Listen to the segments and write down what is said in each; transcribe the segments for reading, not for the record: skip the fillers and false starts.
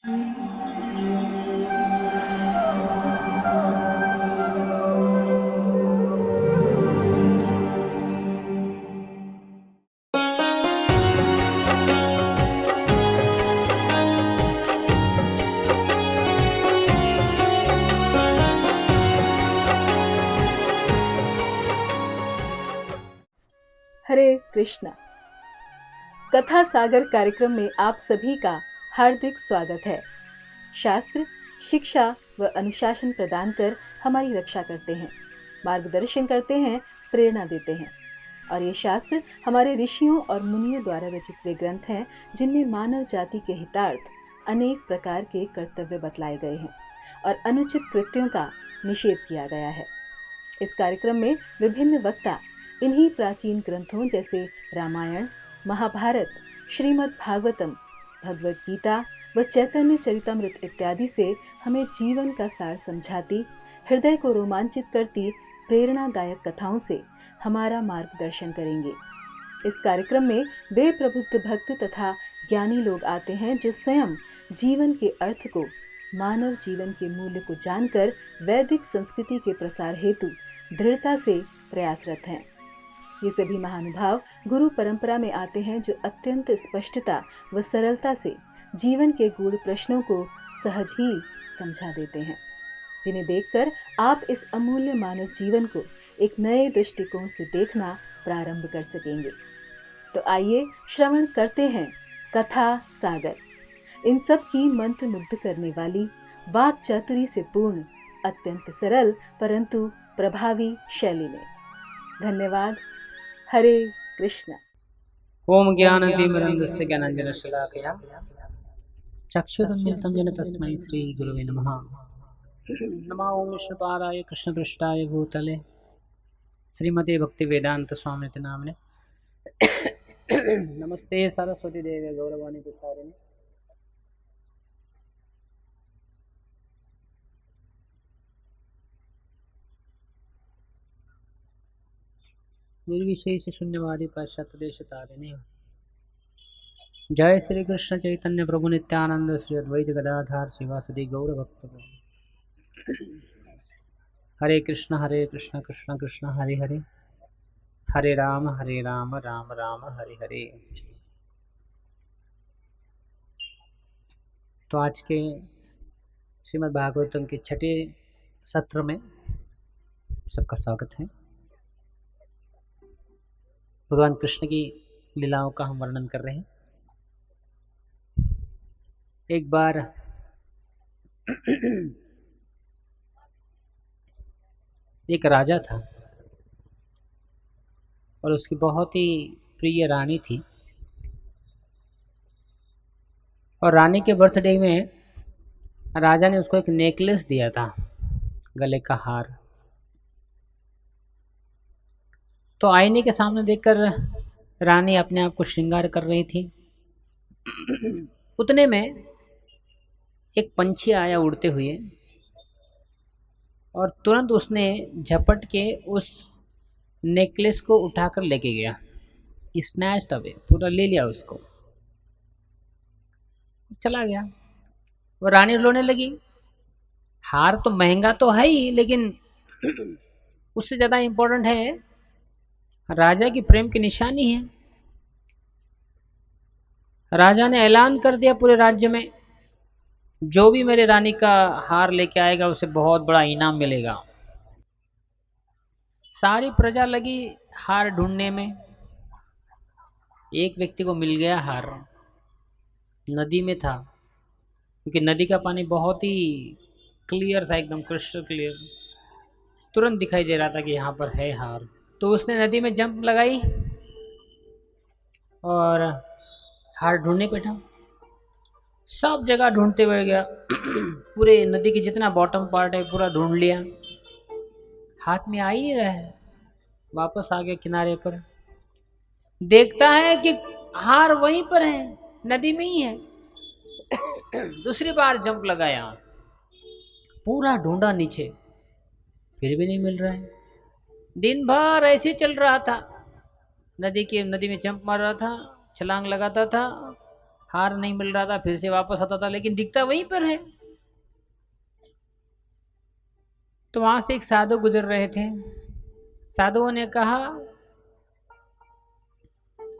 हरे कृष्णा। कथा सागर कार्यक्रम में आप सभी का हार्दिक स्वागत है। शास्त्र शिक्षा व अनुशासन प्रदान कर हमारी रक्षा करते हैं, मार्गदर्शन करते हैं, प्रेरणा देते हैं। और ये शास्त्र हमारे ऋषियों और मुनियों द्वारा रचित वे ग्रंथ हैं जिनमें मानव जाति के हितार्थ अनेक प्रकार के कर्तव्य बतलाए गए हैं और अनुचित कृत्यों का निषेध किया गया है। इस कार्यक्रम में विभिन्न वक्ता इन्हीं प्राचीन ग्रंथों जैसे रामायण, महाभारत, श्रीमद् भागवतम, भगवद गीता व चैतन्य चरितमृत इत्यादि से हमें जीवन का सार समझाती, हृदय को रोमांचित करती प्रेरणादायक कथाओं से हमारा मार्गदर्शन करेंगे। इस कार्यक्रम में वे प्रबुद्ध भक्त तथा ज्ञानी लोग आते हैं जो स्वयं जीवन के अर्थ को, मानव जीवन के मूल्य को जानकर वैदिक संस्कृति के प्रसार हेतु दृढ़ता से प्रयासरत हैं। ये सभी महानुभाव गुरु परंपरा में आते हैं जो अत्यंत स्पष्टता व सरलता से जीवन के गूढ़ प्रश्नों को सहज ही समझा देते हैं, जिन्हें देखकर आप इस अमूल्य मानव जीवन को एक नए दृष्टिकोण से देखना प्रारंभ कर सकेंगे। तो आइए श्रवण करते हैं कथा सागर, इन सब की मंत्र मुग्ध करने वाली, वाक चातुरी से पूर्ण, अत्यंत सरल परंतु प्रभावी शैली में। धन्यवाद। हरे कृष्णा। ओम ज्ञानतिमिरन्धस्य ज्ञानाञ्जनशलाकया चक्षुरुन्मिलितं येन तस्मै श्रीगुरवे नमः। नमो ओम विष्णुपादाय कृष्णपृष्ठाय भूतले श्रीमते भक्तिवेदांत स्वामिनिति नाम्ने। नमस्ते सरस्वती देवे गौरवाणी प्रचारिणे। निर्विशेष शून्यवादी पाश्चात्य देश तारिणे। जय श्री कृष्ण चैतन्य प्रभु नित्यानंद श्री अद्वैत गदाधार शिवासदि गौर भक्त। हरे कृष्ण कृष्ण कृष्ण हरे हरे, हरे राम राम राम हरे हरे। तो आज के श्रीमद् भागवतम के छठे सत्र में सबका स्वागत है। भगवान कृष्ण की लीलाओं का हम वर्णन कर रहे हैं। एक बार एक राजा था और उसकी बहुत ही प्रिय रानी थी, और रानी के बर्थडे में राजा ने उसको एक नेकलेस दिया था, गले का हार। तो आईने के सामने देखकर रानी अपने आप को श्रृंगार कर रही थी। उतने में एक पंछी आया उड़ते हुए, और तुरंत उसने झपट के उस नेकलेस को उठाकर लेके गया। स्नैच्ड अवे, पूरा ले लिया उसको, चला गया। वो रानी रोने लगी। हार तो महंगा तो है ही, लेकिन उससे ज्यादा इंपॉर्टेंट है राजा की प्रेम की निशानी है। राजा ने ऐलान कर दिया पूरे राज्य में, जो भी मेरे रानी का हार लेके आएगा उसे बहुत बड़ा इनाम मिलेगा। सारी प्रजा लगी हार ढूंढने में। एक व्यक्ति को मिल गया हार, नदी में था, क्योंकि नदी का पानी बहुत ही क्लियर था, एकदम क्रिस्टल क्लियर। तुरंत दिखाई दे रहा था कि यहाँ पर है हार। तो उसने नदी में जंप लगाई और हार ढूंढने बैठा। सब जगह ढूंढते हुए गया, पूरे नदी के जितना बॉटम पार्ट है पूरा ढूंढ लिया, हाथ में आ ही नहीं रहा है। वापस आ गया किनारे पर, देखता है कि हार वहीं पर है, नदी में ही है। दूसरी बार जंप लगाया, पूरा ढूंढा नीचे, फिर भी नहीं मिल रहा है। दिन भर ऐसे ही चल रहा था, नदी में जंप मार रहा था, छलांग लगाता था, हार नहीं मिल रहा था, फिर से वापस आता था, लेकिन दिखता वहीं पर है। तो वहां से एक साधु गुजर रहे थे। साधुओं ने कहा,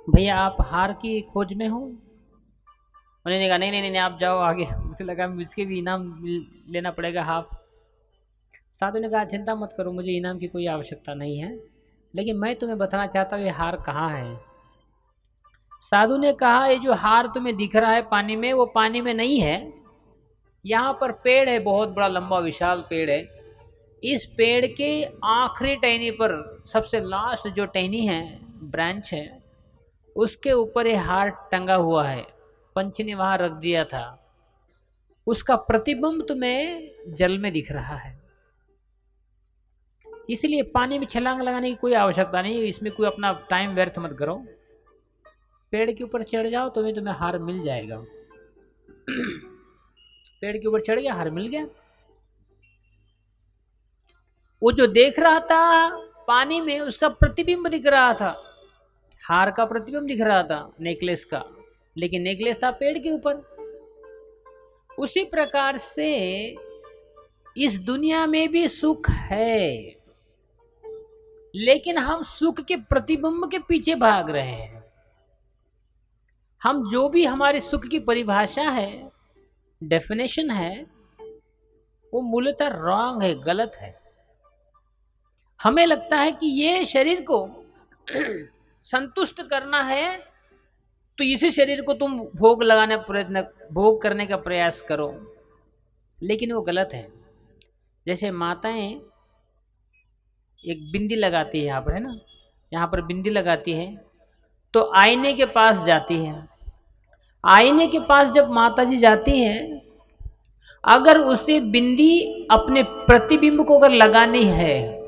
भैया आप हार की खोज में हो? उन्होंने कहा नहीं नहीं नहीं, आप जाओ आगे। मुझे लगा मुझके भी इनाम लेना पड़ेगा हाफ। साधु ने कहा, चिंता मत करो, मुझे इनाम की कोई आवश्यकता नहीं है, लेकिन मैं तुम्हें बताना चाहता हूँ ये हार कहाँ है। साधु ने कहा, ये जो हार तुम्हें दिख रहा है पानी में, वो पानी में नहीं है। यहाँ पर पेड़ है, बहुत बड़ा लंबा विशाल पेड़ है। इस पेड़ के आखिरी टहनी पर, सबसे लास्ट जो टहनी है, ब्रांच है, उसके ऊपर ये हार टंगा हुआ है। पंछी ने वहां रख दिया था। उसका प्रतिबिंब तुम्हें जल में दिख रहा है। इसलिए पानी में छलांग लगाने की कोई आवश्यकता नहीं, इसमें कोई अपना टाइम व्यर्थ मत करो। पेड़ के ऊपर चढ़ जाओ, तुम्हें हार मिल जाएगा। पेड़ के ऊपर चढ़ गया, हार मिल गया। वो जो देख रहा था पानी में, उसका प्रतिबिंब दिख रहा था, हार का प्रतिबिंब दिख रहा था, नेकलेस का, लेकिन नेकलेस था पेड़ के ऊपर। उसी प्रकार से इस दुनिया में भी सुख है, लेकिन हम सुख के प्रतिबिंब के पीछे भाग रहे हैं। हम जो भी हमारे सुख की परिभाषा है, डेफिनेशन है, वो मूलतः रॉन्ग है, गलत है। हमें लगता है कि ये शरीर को संतुष्ट करना है, तो इसी शरीर को तुम भोग करने का प्रयास करो, लेकिन वो गलत है। जैसे माताएं एक बिंदी लगाती है, यहाँ पर है ना, यहाँ पर बिंदी लगाती है, तो आईने के पास जाती है। आईने के पास जब माता जी जाती हैं, अगर उसे बिंदी अपने प्रतिबिंब को अगर लगानी है,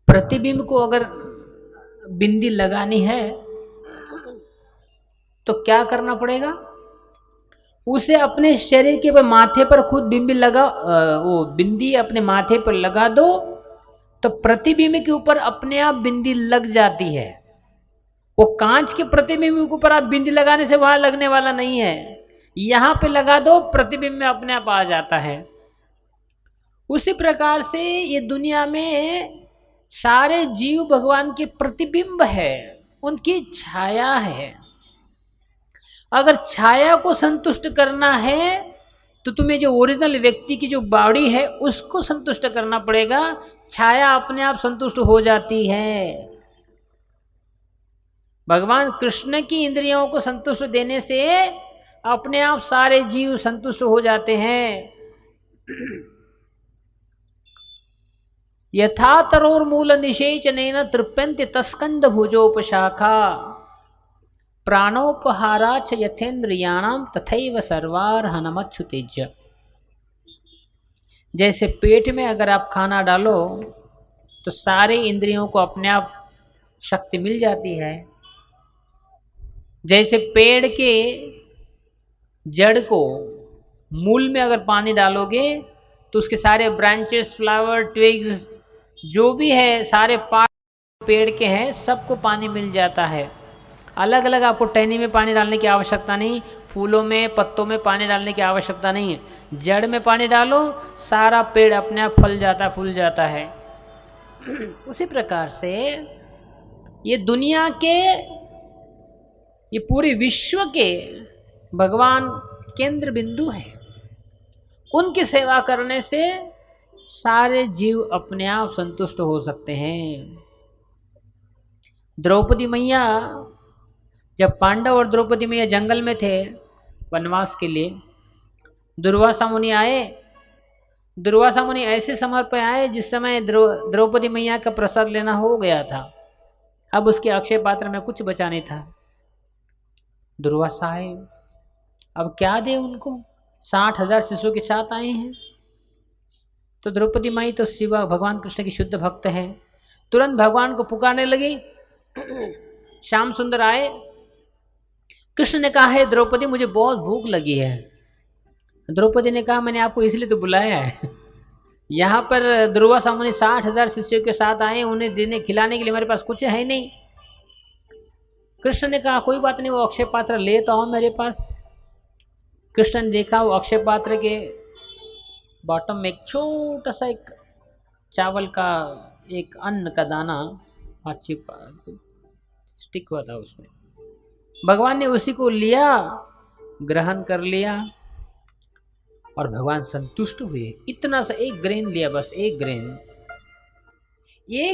प्रतिबिंब को अगर बिंदी लगानी है, तो क्या करना पड़ेगा? उसे अपने शरीर के माथे पर खुद बिंदी लगा, वो बिंदी अपने माथे पर लगा दो, तो प्रतिबिंब के ऊपर अपने आप बिंदी लग जाती है। वो कांच के प्रतिबिंब के ऊपर आप बिंदी लगाने से वहां लगने वाला नहीं है, यहां पे लगा दो, प्रतिबिंब में अपने आप आ जाता है। उसी प्रकार से ये दुनिया में सारे जीव भगवान के प्रतिबिंब है, उनकी छाया है। अगर छाया को संतुष्ट करना है, तो तुम्हें जो ओरिजिनल व्यक्ति की जो बॉडी है, उसको संतुष्ट करना पड़ेगा। छाया अपने आप संतुष्ट हो जाती है। भगवान कृष्ण की इंद्रियों को संतुष्ट देने से अपने आप सारे जीव संतुष्ट हो जाते हैं। यथा तरोर्मूल निषेचनेन तृप्यन्ते तस्कंद भुजोपशाखा प्राणोपहारा च यथेन्द्रियाणाम तथैव सर्वार्हनमच्युतेज्य। जैसे पेट में अगर आप खाना डालो तो सारे इंद्रियों को अपने आप शक्ति मिल जाती है। जैसे पेड़ के जड़ को, मूल में अगर पानी डालोगे तो उसके सारे ब्रांचेस, फ्लावर, ट्विग्स, जो भी है, सारे पार्ट पेड़ के हैं, सबको पानी मिल जाता है। अलग अलग आपको टहनी में पानी डालने की आवश्यकता नहीं, फूलों में, पत्तों में पानी डालने की आवश्यकता नहीं है। जड़ में पानी डालो, सारा पेड़ अपने आप फल जाता, फूल जाता है। उसी प्रकार से ये दुनिया के, ये पूरे विश्व के भगवान केंद्र बिंदु है। उनकी सेवा करने से सारे जीव अपने आप संतुष्ट हो सकते हैं। द्रौपदी मैया, जब पांडव और द्रौपदी मैया जंगल में थे वनवास के लिए, दुर्वासा मुनि आए। दुर्वासा मुनि ऐसे समय पर आए जिस समय द्रौपदी मैया का प्रसाद लेना हो गया था। अब उसके अक्षय पात्र में कुछ बचा नहीं था। दुर्वासा आए, अब क्या दे उनको? 60,000 शिशुओं के साथ आए हैं। तो द्रौपदी माई तो शिवा भगवान कृष्ण की शुद्ध भक्त है, तुरंत भगवान को पुकारने लगी। श्याम सुंदर आए, कृष्ण ने कहा, है द्रौपदी, मुझे बहुत भूख लगी है। द्रौपदी ने कहा, मैंने आपको इसलिए तो बुलाया है, यहाँ पर दुर्वासा मुनि 60,000 शिष्यों के साथ आए, उन्हें देने खिलाने के लिए मेरे पास कुछ है नहीं। कृष्ण ने कहा कोई बात नहीं, वो अक्षय पात्र ले तो आओ मेरे पास। कृष्ण ने देखा वो अक्षय पात्र के बॉटम में एक छोटा सा एक चावल का एक अन्न का दाना चिपका स्टिक हुआ था उसमें। भगवान ने उसी को लिया, ग्रहण कर लिया और भगवान संतुष्ट हुए। इतना सा एक ग्रेन लिया, बस एक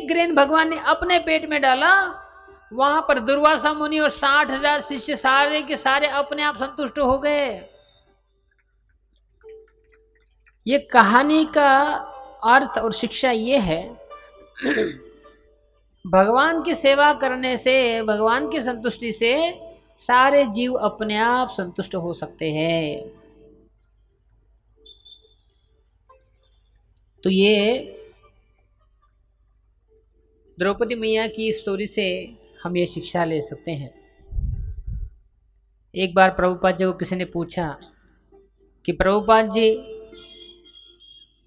ग्रेन भगवान ने अपने पेट में डाला। वहां पर दुर्वासा मुनि और 60,000 शिष्य सारे के सारे अपने आप संतुष्ट हो गए। ये कहानी का अर्थ और शिक्षा ये है, भगवान की सेवा करने से, भगवान की संतुष्टि से सारे जीव अपने आप संतुष्ट हो सकते हैं। तो ये द्रौपदी मैया की स्टोरी से हम ये शिक्षा ले सकते हैं। एक बार प्रभुपाद जी को किसी ने पूछा कि प्रभुपाद जी,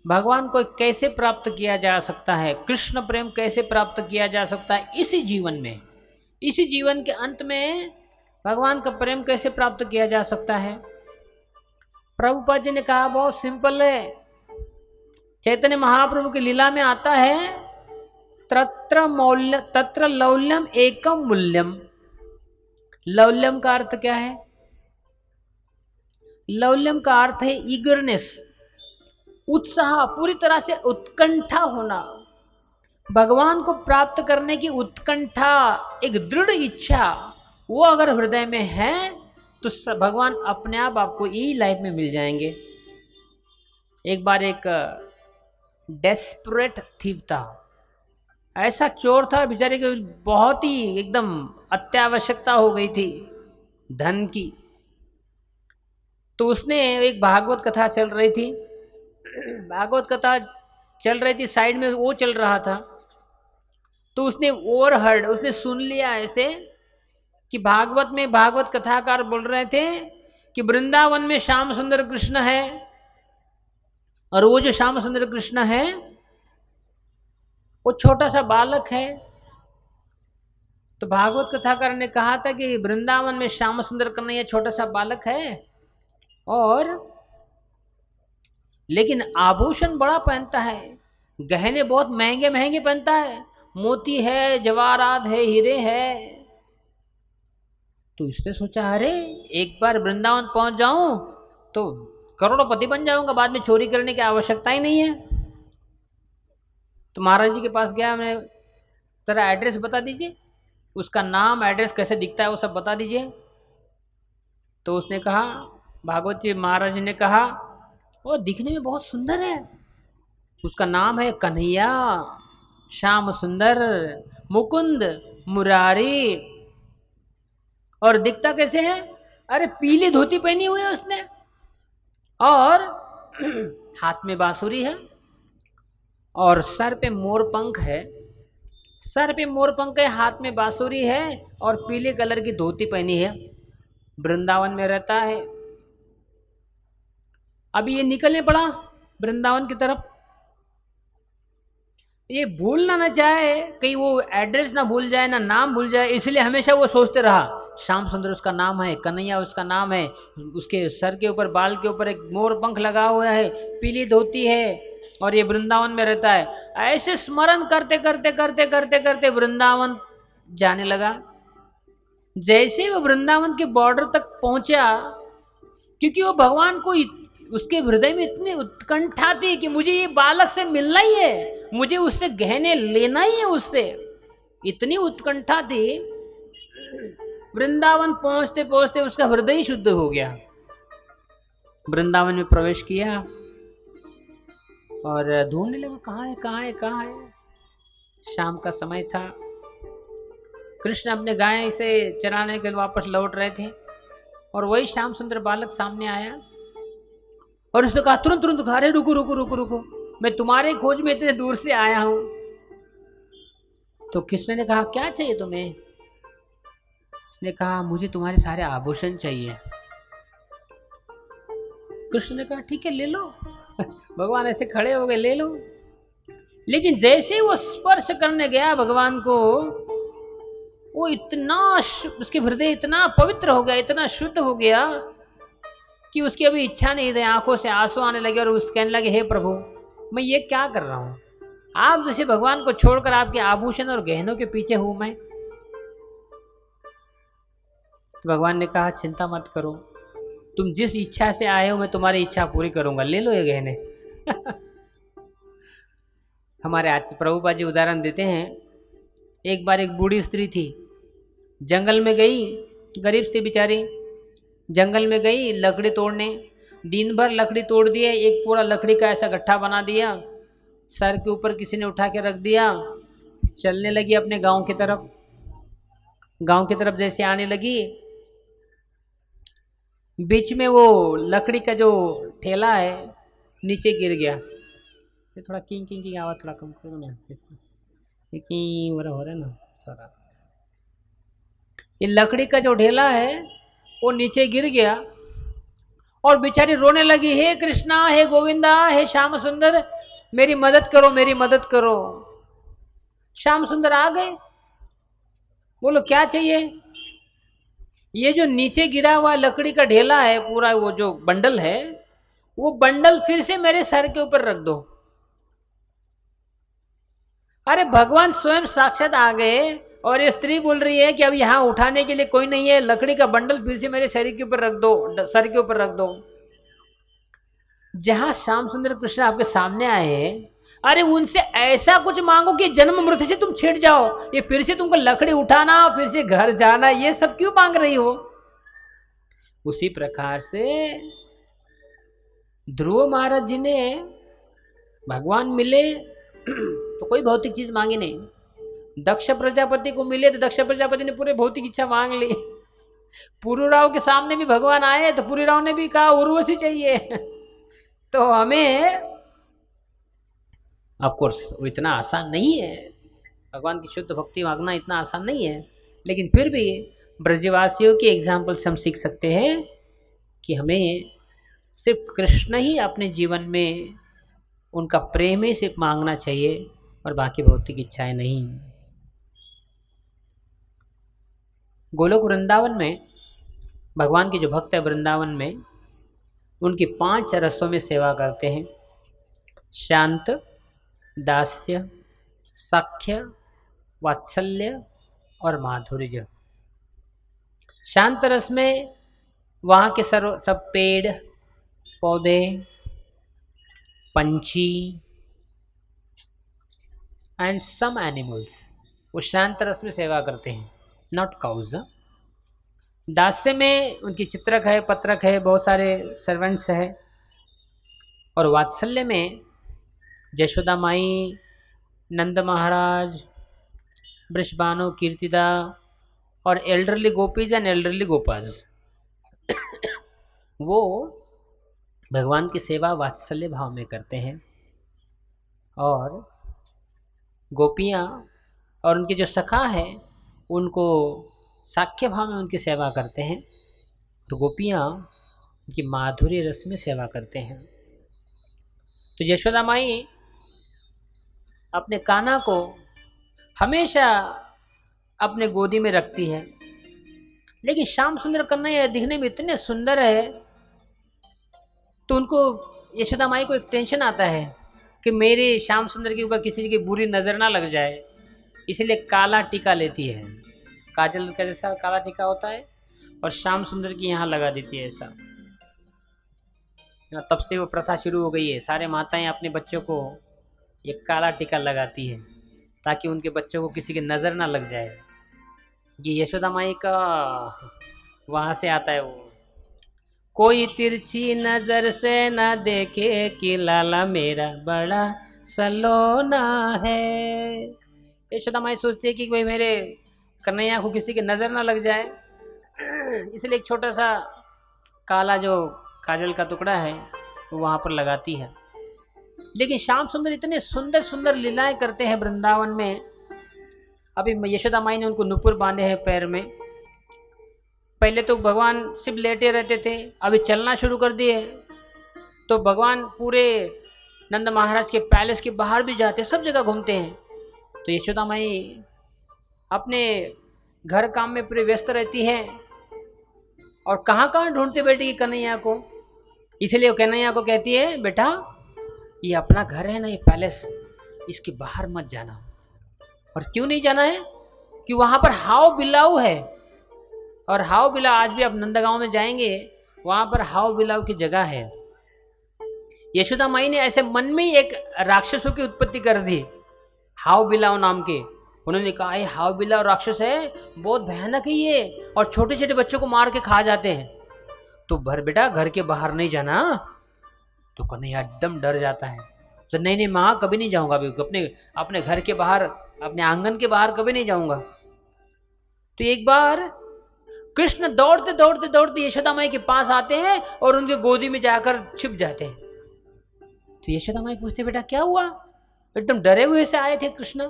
भगवान को कैसे प्राप्त किया जा सकता है, कृष्ण प्रेम कैसे प्राप्त किया जा सकता है इसी जीवन में, इसी जीवन के अंत में भगवान का प्रेम कैसे प्राप्त किया जा सकता है? प्रभुपाद जी ने कहा बहुत सिंपल है। चैतन्य महाप्रभु की लीला में आता है, तत्र लौल्यम एकम मूल्यम। लौल्यम का अर्थ क्या है? लौल्यम का अर्थ है ईगरनेस, उत्साह, पूरी तरह से उत्कंठा होना। भगवान को प्राप्त करने की उत्कंठा, एक दृढ़ इच्छा, वो अगर हृदय में है तो भगवान अपने आप आपको यही लाइफ में मिल जाएंगे। एक बार एक डेस्परेट थीव था, ऐसा चोर था बेचारे की बहुत ही एकदम अत्यावश्यकता हो गई थी धन की। तो उसने, एक भागवत कथा चल रही थी, भागवत कथा चल रही थी, साइड में वो चल रहा था, तो उसने ओवरहर्ड, उसने सुन लिया ऐसे कि भागवत में भागवत कथाकार बोल रहे थे कि वृंदावन में श्याम सुंदर कृष्ण है, और वो जो श्याम सुंदर कृष्ण है वो छोटा सा बालक है। तो भागवत कथाकार ने कहा था कि वृंदावन में श्याम सुंदर कन्हैया छोटा सा बालक है, और लेकिन आभूषण बड़ा पहनता है, गहने बहुत महंगे महंगे पहनता है, मोती है, जवाहरात है, हीरे है। तो इसने सोचा अरे एक बार वृंदावन पहुंच जाऊं तो करोड़पति बन जाऊंगा, बाद में चोरी करने की आवश्यकता ही नहीं है। तो महाराज जी के पास गया, मैं तेरा एड्रेस बता दीजिए, उसका नाम एड्रेस कैसे दिखता है वो सब बता दीजिए। तो उसने कहा, भागवत जी महाराज जी ने कहा वो दिखने में बहुत सुंदर है, उसका नाम है कन्हैया, श्याम सुंदर, मुकुंद, मुरारी। और दिखता कैसे है? अरे पीली धोती पहनी हुई है उसने, और हाथ में बांसुरी है, और सर पे मोर पंख है, सर पे मोर पंख है, हाथ में बांसुरी है, और पीले कलर की धोती पहनी है, वृंदावन में रहता है। अभी ये निकलने पड़ा वृंदावन की तरफ। ये भूलना ना चाहे, कहीं वो एड्रेस ना भूल जाए, ना नाम भूल जाए, इसलिए हमेशा वो सोचते रहा श्याम सुंदर उसका नाम है, कन्हैया उसका नाम है, उसके सर के ऊपर, बाल के ऊपर एक मोर पंख लगा हुआ है, पीली धोती है, और ये वृंदावन में रहता है। ऐसे स्मरण करते करते करते करते करते वृंदावन जाने लगा। जैसे वो वृंदावन के बॉर्डर तक पहुंचा, क्योंकि वो भगवान को, उसके हृदय में इतनी उत्कंठा थी कि मुझे ये बालक से मिलना ही है, मुझे उससे गहने लेना ही है, उससे इतनी उत्कंठा थी। वृंदावन पहुंचते पहुंचते उसका हृदय ही शुद्ध हो गया। वृंदावन में प्रवेश किया और ढूंढने लगा कहाँ है, कहाँ है, कहाँ है। शाम का समय था, कृष्ण अपने गाय से चराने के लिए वापस लौट रहे थे, और वही श्याम सुंदर बालक सामने आया, और उसने कहा तुरंत तुरंत, अरे रुको रुको रुको रुको, मैं तुम्हारे खोज में इतने दूर से आया हूं। तो कृष्ण ने कहा क्या चाहिए तुम्हें? उसने कहा मुझे तुम्हारे सारे आभूषण चाहिए। कृष्ण ने कहा ठीक है ले लो। भगवान ऐसे खड़े हो गए, ले लो। लेकिन जैसे वो स्पर्श करने गया भगवान को, वो इतना उसके हृदय इतना पवित्र हो गया, इतना शुद्ध हो गया कि उसकी अभी इच्छा नहीं रही, आंखों से आंसू आने लगे और उस कहने लगे, हे प्रभु मैं ये क्या कर रहा हूँ, आप जैसे भगवान को छोड़कर आपके आभूषण और गहनों के पीछे हूं मैं। तो भगवान ने कहा चिंता मत करो, तुम जिस इच्छा से आए हो मैं तुम्हारी इच्छा पूरी करूंगा, ले लो ये गहने। हमारे आज प्रभुपाद जी उदाहरण देते हैं, एक बार एक बूढ़ी स्त्री थी, जंगल में गई, गरीब थी बेचारी, जंगल में गई लकड़ी तोड़ने, दिन भर लकड़ी तोड़ दिए, एक पूरा लकड़ी का ऐसा गट्ठा बना दिया, सर के ऊपर किसी ने उठा के रख दिया, चलने लगी अपने गांव की तरफ। गांव की तरफ जैसे आने लगी, बीच में वो लकड़ी का जो ठेला है नीचे गिर गया। ये थोड़ा किंग किंग की आवाज़ थोड़ा कम करो ना, की हो रहा है ना थोड़ा। ये लकड़ी का जो ढेला है वो नीचे गिर गया और बेचारी रोने लगी, हे कृष्णा, हे गोविंदा, हे श्याम सुंदर, मेरी मदद करो, मेरी मदद करो। श्याम सुंदर आ गए, बोलो क्या चाहिए। ये जो नीचे गिरा हुआ लकड़ी का ढेला है पूरा, वो जो बंडल है, वो बंडल फिर से मेरे सर के ऊपर रख दो। अरे भगवान स्वयं साक्षात आ गए और ये स्त्री बोल रही है कि अब यहां उठाने के लिए कोई नहीं है, लकड़ी का बंडल फिर से मेरे शरीर के ऊपर रख दो, सर के ऊपर रख दो। जहां श्याम सुंदर कृष्ण आपके सामने आए, अरे उनसे ऐसा कुछ मांगो कि जन्म मृत्यु से तुम छिड़ जाओ, ये फिर से तुमको लकड़ी उठाना, फिर से घर जाना, ये सब क्यों मांग रही हो। उसी प्रकार से ध्रुव महाराज जी ने भगवान मिले तो कोई भौतिक चीज मांगी नहीं। दक्ष प्रजापति को मिले तो दक्ष प्रजापति ने पूरे भौतिक इच्छा मांग ली। पुरुराव के सामने भी भगवान आए तो पुरुराव ने भी कहा उर्वशी चाहिए। तो हमें ऑफ कोर्स वो इतना आसान नहीं है, भगवान की शुद्ध भक्ति मांगना इतना आसान नहीं है, लेकिन फिर भी ब्रजवासियों के एग्जाम्पल से हम सीख सकते हैं कि हमें सिर्फ कृष्ण ही अपने जीवन में उनका प्रेम ही सिर्फ मांगना चाहिए और बाकी भौतिक इच्छाएं नहीं। गोलोक वृंदावन में भगवान के जो भक्त है वृंदावन में, उनकी 5 रसों में सेवा करते हैं, शांत, दास्य, साख्य, वात्सल्य और माधुर्य। शांत रस में वहाँ के सब पेड़ पौधे, पंछी एंड सम एनिमल्स वो शांत रस में सेवा करते हैं, नॉट काउज। दास्य में उनकी चित्रक है, पत्रक है, बहुत सारे सर्वेंट्स है। और वात्सल्य में यशोदा माई, नंद महाराज, वृषभानु, कीर्तिदा और एल्डरली गोपीज एंड एल्डरली गोपाज, वो भगवान की सेवा वात्सल्य भाव में करते हैं। और गोपियाँ और उनके जो सखा है उनको साख्य भाव में उनकी सेवा करते हैं। तो गोपियाँ उनकी माधुर्य रस में सेवा करते हैं। तो यशोदा माई अपने कान्हा को हमेशा अपने गोदी में रखती है, लेकिन श्याम सुंदर कन्हैया दिखने में इतने सुंदर है तो उनको यशोदा माई को एक टेंशन आता है कि मेरे श्याम सुंदर के ऊपर किसी की बुरी नज़र ना लग जाए, इसलिए काला टीका लेती है। काजल का जैसा काला टीका होता है और श्याम सुंदर की यहाँ लगा देती है ऐसा। तब से वो प्रथा शुरू हो गई है, सारे माताएं अपने बच्चों को एक काला टीका लगाती है ताकि उनके बच्चों को किसी की नज़र ना लग जाए। ये यशोदा माई का वहाँ से आता है वो, कोई तिरछी नज़र से न देखे कि लाला मेरा बड़ा सलोना है। यशोदा माई सोचती है कि कोई मेरे कन्हैया को किसी की नज़र ना लग जाए, इसलिए एक छोटा सा काला जो काजल का टुकड़ा है वो वहाँ पर लगाती है। लेकिन श्याम सुंदर इतने सुंदर सुंदर लीलाएं करते हैं वृंदावन में। अभी यशोदा माई ने उनको नुपुर बांधे हैं पैर में। पहले तो भगवान सिर्फ लेटे रहते थे, अभी चलना शुरू कर दिए। तो भगवान पूरे नंद महाराज के पैलेस के बाहर भी जाते, सब जगह घूमते हैं। तो यशोदा माई अपने घर काम में पूरे व्यस्त रहती है और कहाँ कहाँ ढूंढते बैठेगी कन्हैया को। इसलिए वो कन्हैया को कहती है, बेटा ये अपना घर है ना, ये पैलेस, इसके बाहर मत जाना। और क्यों नहीं जाना है? कि वहां पर हाव बिल्लाऊ है, और हाव बिल्ला आज भी आप नंदगांव में जाएंगे, वहां पर हाव बिल्लाऊ की जगह है। यशोदा माई ने ऐसे मन में ही एक राक्षसों की उत्पत्ति कर दी, हाव बिल्लाऊ नाम के। उन्होंने कहा ये हाव बिल्लाऊ राक्षस है, बहुत भयानक है ये, और छोटे छोटे बच्चों को मार के खा जाते हैं, तो भर बेटा घर के बाहर नहीं जाना। तो कन्हैया एकदम डर जाता है, तो नहीं नहीं माँ कभी नहीं जाऊंगा, अभी अपने घर के बाहर, अपने आंगन के बाहर कभी नहीं जाऊंगा। तो एक बार कृष्ण दौड़ते दौड़ते दौड़ते यशोदा माई के पास आते हैं और उनके गोदी में जाकर छिप जाते हैं। तो यशोदा माई पूछते, बेटा क्या हुआ? एकदम डरे हुए से आए थे कृष्ण।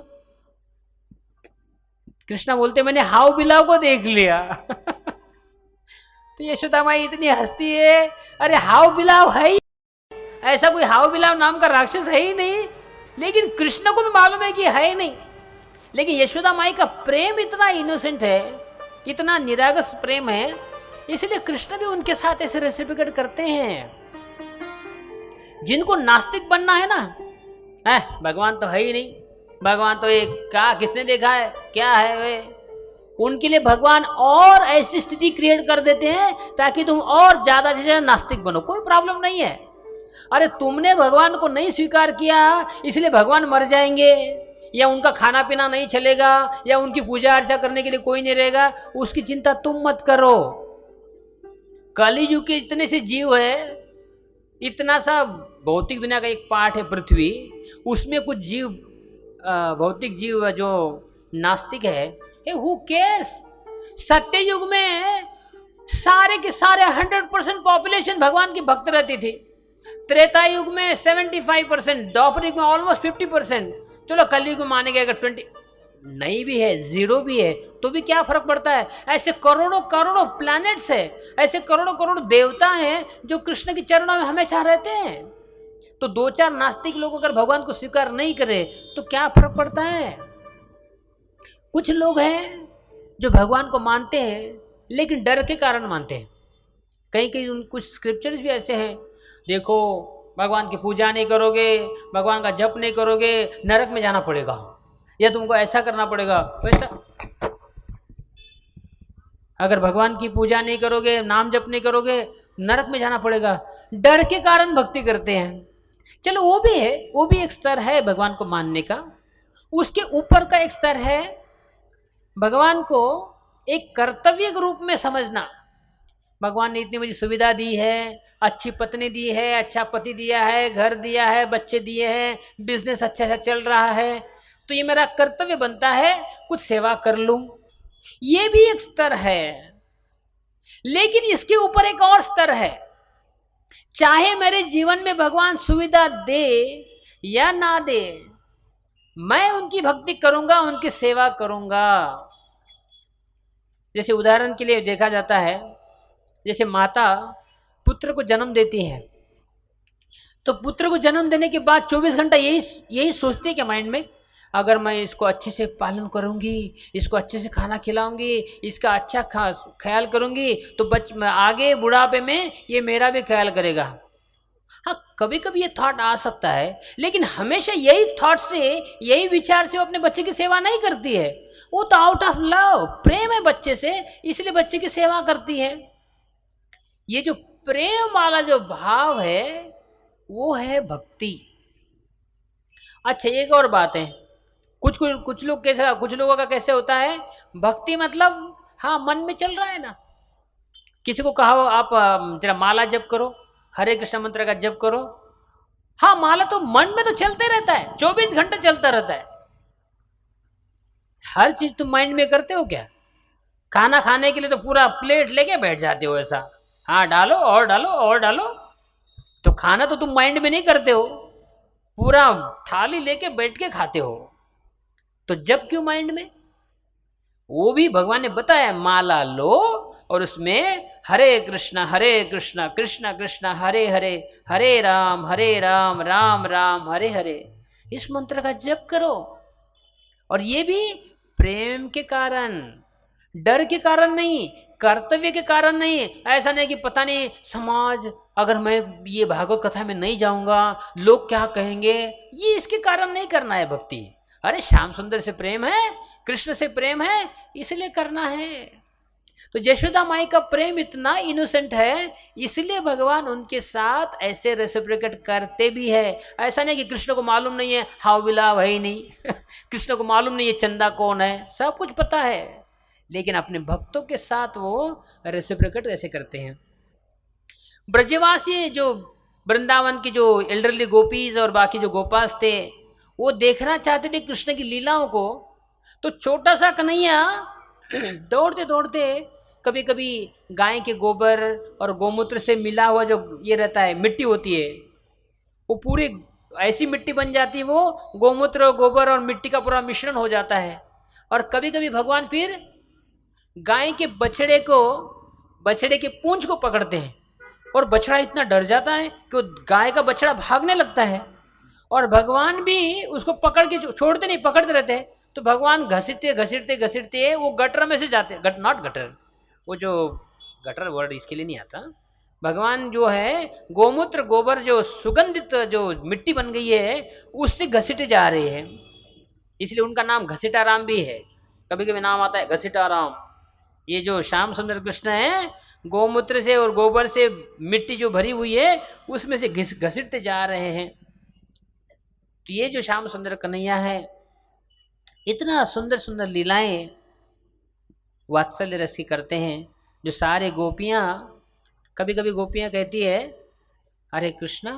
कृष्णा बोलते, मैंने हाव बिलाव को देख लिया। तो यशोदा माई इतनी हंसती है, अरे हाव बिलाव है ही, ऐसा कोई हाव बिलाव नाम का राक्षस है ही नहीं। लेकिन कृष्ण को भी मालूम है कि है ही नहीं, लेकिन यशोदा माई का प्रेम इतना इनोसेंट है, इतना निरागस प्रेम है, इसलिए कृष्ण भी उनके साथ ऐसे रेसिप्रोकेट करते हैं। जिनको नास्तिक बनना है ना, भगवान तो है ही नहीं, भगवान तो एक क्या किसने देखा है, क्या है वे, उनके लिए भगवान और ऐसी स्थिति क्रिएट कर देते हैं ताकि तुम और ज्यादा से ज्यादा नास्तिक बनो। कोई प्रॉब्लम नहीं है। अरे तुमने भगवान को नहीं स्वीकार किया इसलिए भगवान मर जाएंगे, या उनका खाना पीना नहीं चलेगा, या उनकी पूजा अर्चा करने के लिए कोई नहीं रहेगा, उसकी चिंता तुम मत करो। कलियुग के इतने से जीव है, इतना सा भौतिक दुनिया का एक पार्ट है पृथ्वी, उसमें कुछ जीव, भौतिक जीव जो नास्तिक है, हु केयर्स। सत्य युग में सारे के सारे 100% पॉपुलेशन भगवान की भक्त रहती थी। त्रेता युग में 75%, द्वापर युग में ऑलमोस्ट 50%। चलो कलयुग में मानेंगे अगर 20 नहीं भी है, 0 भी है, तो भी क्या फर्क पड़ता है। ऐसे करोड़ों करोड़ों प्लैनेट्स है, ऐसे करोड़ों करोड़ देवता हैं जो कृष्ण के चरणों में हमेशा रहते हैं। तो 2-4 नास्तिक लोग अगर भगवान को स्वीकार नहीं करे तो क्या फर्क पड़ता है। कुछ लोग हैं जो भगवान को मानते हैं लेकिन डर के कारण मानते हैं। कहीं कहीं कुछ स्क्रिप्चर्स भी ऐसे हैं, देखो भगवान की पूजा नहीं करोगे, भगवान का जप नहीं करोगे, नरक में जाना पड़ेगा, या तुमको ऐसा करना पड़ेगा वैसा। अगर भगवान की पूजा नहीं करोगे, नाम जप नहीं करोगे, नरक में जाना पड़ेगा। डर के कारण भक्ति करते हैं। चलो वो भी है, वो भी एक स्तर है भगवान को मानने का। उसके ऊपर का एक स्तर है भगवान को एक कर्तव्य के रूप में समझना। भगवान ने इतनी मुझे सुविधा दी है, अच्छी पत्नी दी है, अच्छा पति दिया है, घर दिया है, बच्चे दिए हैं, बिजनेस अच्छा अच्छा चल रहा है, तो ये मेरा कर्तव्य बनता है कुछ सेवा कर लूं। ये भी एक स्तर है। लेकिन इसके ऊपर एक और स्तर है, चाहे मेरे जीवन में भगवान सुविधा दे या ना दे, मैं उनकी भक्ति करूंगा, उनकी सेवा करूंगा। जैसे उदाहरण के लिए देखा जाता है, जैसे माता पुत्र को जन्म देती है, तो पुत्र को जन्म देने के बाद 24 घंटा यही सोचती है कि माइंड में, अगर मैं इसको अच्छे से पालन करूंगी, इसको अच्छे से खाना खिलाऊंगी, इसका अच्छा ख्याल करूंगी, तो आगे बुढ़ापे में ये मेरा भी ख्याल करेगा। हाँ, कभी कभी ये थॉट आ सकता है, लेकिन हमेशा यही थॉट से, यही विचार से वो अपने बच्चे की सेवा नहीं करती है। वो तो आउट ऑफ लव, प्रेम है बच्चे से, इसलिए बच्चे की सेवा करती है। ये जो प्रेम वाला जो भाव है वो है भक्ति। अच्छा, एक और बात है, कुछ लोगों का कैसे होता है, भक्ति मतलब हाँ मन में चल रहा है ना, किसी को कहा आप जरा माला जप करो, हरे कृष्ण मंत्र का जप करो, हाँ माला तो मन में तो चलते रहता है, 24 घंटे चलता रहता है। हर चीज तुम माइंड में करते हो क्या? खाना खाने के लिए तो पूरा प्लेट लेके बैठ जाते हो ऐसा, हाँ डालो और डालो और डालो, तो खाना तो तुम माइंड में नहीं करते हो, पूरा थाली लेके बैठ के खाते हो, तो जब क्यों माइंड में? वो भी भगवान ने बताया, माला लो और उसमें हरे कृष्णा कृष्णा कृष्णा हरे हरे, हरे राम राम राम हरे हरे, इस मंत्र का जप करो। और ये भी प्रेम के कारण, डर के कारण नहीं, कर्तव्य के कारण नहीं। ऐसा नहीं कि पता नहीं समाज, अगर मैं ये भागवत कथा में नहीं जाऊंगा लोग क्या कहेंगे, ये इसके कारण नहीं करना है भक्ति। अरे श्याम सुंदर से प्रेम है, कृष्ण से प्रेम है, इसलिए करना है। तो यशोदा माई का प्रेम इतना इनोसेंट है, इसलिए भगवान उनके साथ ऐसे रेसिप्रोकेट करते भी है। ऐसा नहीं कि कृष्ण को मालूम नहीं है हाउ विला वही नहीं कृष्ण को मालूम नहीं है चंदा कौन है, सब कुछ पता है, लेकिन अपने भक्तों के साथ वो रेसिप्रोकेट ऐसे करते हैं। ब्रजवासी जो वृंदावन की जो एल्डरली गोपीज और बाकी जो गोपास थे, वो देखना चाहते थे कृष्ण की लीलाओं को। तो छोटा सा कन्हैया दौड़ते दौड़ते कभी कभी गाय के गोबर और गोमूत्र से मिला हुआ जो ये रहता है मिट्टी होती है, वो पूरी ऐसी मिट्टी बन जाती है, वो गोमूत्र और गोबर और मिट्टी का पूरा मिश्रण हो जाता है। और कभी कभी भगवान फिर गाय के बछड़े के पूंछ को पकड़ते हैं, और बछड़ा इतना डर जाता है कि गाय का बछड़ा भागने लगता है, और भगवान भी उसको पकड़ के छोड़ते नहीं, पकड़ते रहते हैं। तो भगवान घसीटते घसीटते घसीटते वो गटर में से जाते, नॉट गटर, वो जो गटर वर्ड इसके लिए नहीं आता, भगवान जो है गोमूत्र गोबर जो सुगंधित जो मिट्टी बन गई है उससे घसीटे जा रहे हैं, इसलिए उनका नाम घसीटाराम भी है। कभी कभी नाम आता है घसीटाराम। ये जो श्याम सुंदर कृष्ण है, गोमूत्र से और गोबर से मिट्टी जो भरी हुई है उसमें से घसीटते जा रहे हैं। तो ये जो श्याम सुंदर कन्हैया है, इतना सुंदर सुंदर लीलाएं वात्सल्य रस की करते हैं, जो सारे गोपियां, कभी कभी गोपियां कहती है अरे कृष्णा,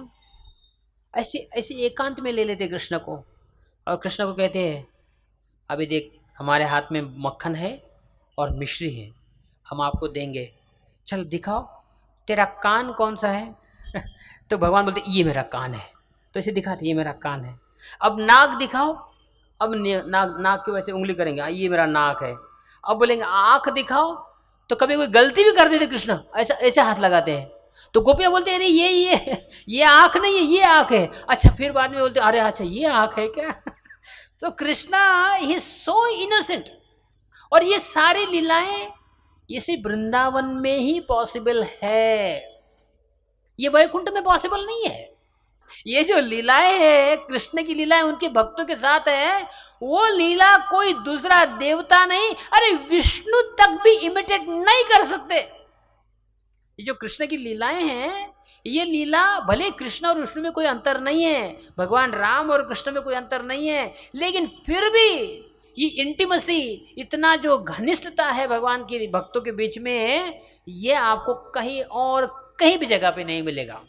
ऐसे ऐसे एकांत में ले लेते कृष्ण को, और कृष्ण को कहते हैं अभी देख हमारे हाथ में मक्खन है और मिश्री है, हम आपको देंगे, चल दिखाओ तेरा कान कौन सा है तो भगवान बोलते ये मेरा कान है, तो इसे दिखाते ये मेरा कान है। अब नाक दिखाओ, अब नाक की वैसे उंगली करेंगे, ये मेरा नाक है। अब बोलेंगे आंख दिखाओ, तो कभी कोई गलती भी कर देते कृष्ण, ऐसा ऐसे हाथ लगाते हैं, तो गोपियां बोलते हैं अरे ये आंख नहीं है, ये आंख है। अच्छा फिर बाद में बोलते अरे अच्छा ये आंख है क्या तो Krishna he is so innocent. और ये सारी लीलाएं ये सिर्फ वृंदावन में ही पॉसिबल है, ये वैकुंठ में पॉसिबल नहीं है। ये जो लीलाएं है, कृष्ण की लीलाएं उनके भक्तों के साथ है, वो लीला कोई दूसरा देवता नहीं, अरे विष्णु तक भी इमिटेट नहीं कर सकते। ये जो कृष्ण की लीलाएं हैं, ये लीला भले कृष्ण और विष्णु में कोई अंतर नहीं है, भगवान राम और कृष्ण में कोई अंतर नहीं है, लेकिन फिर भी ये इंटीमेसी, इतना जो घनिष्ठता है भगवान के भक्तों के बीच में, ये आपको कहीं और कहीं भी जगह पे नहीं मिलेगा।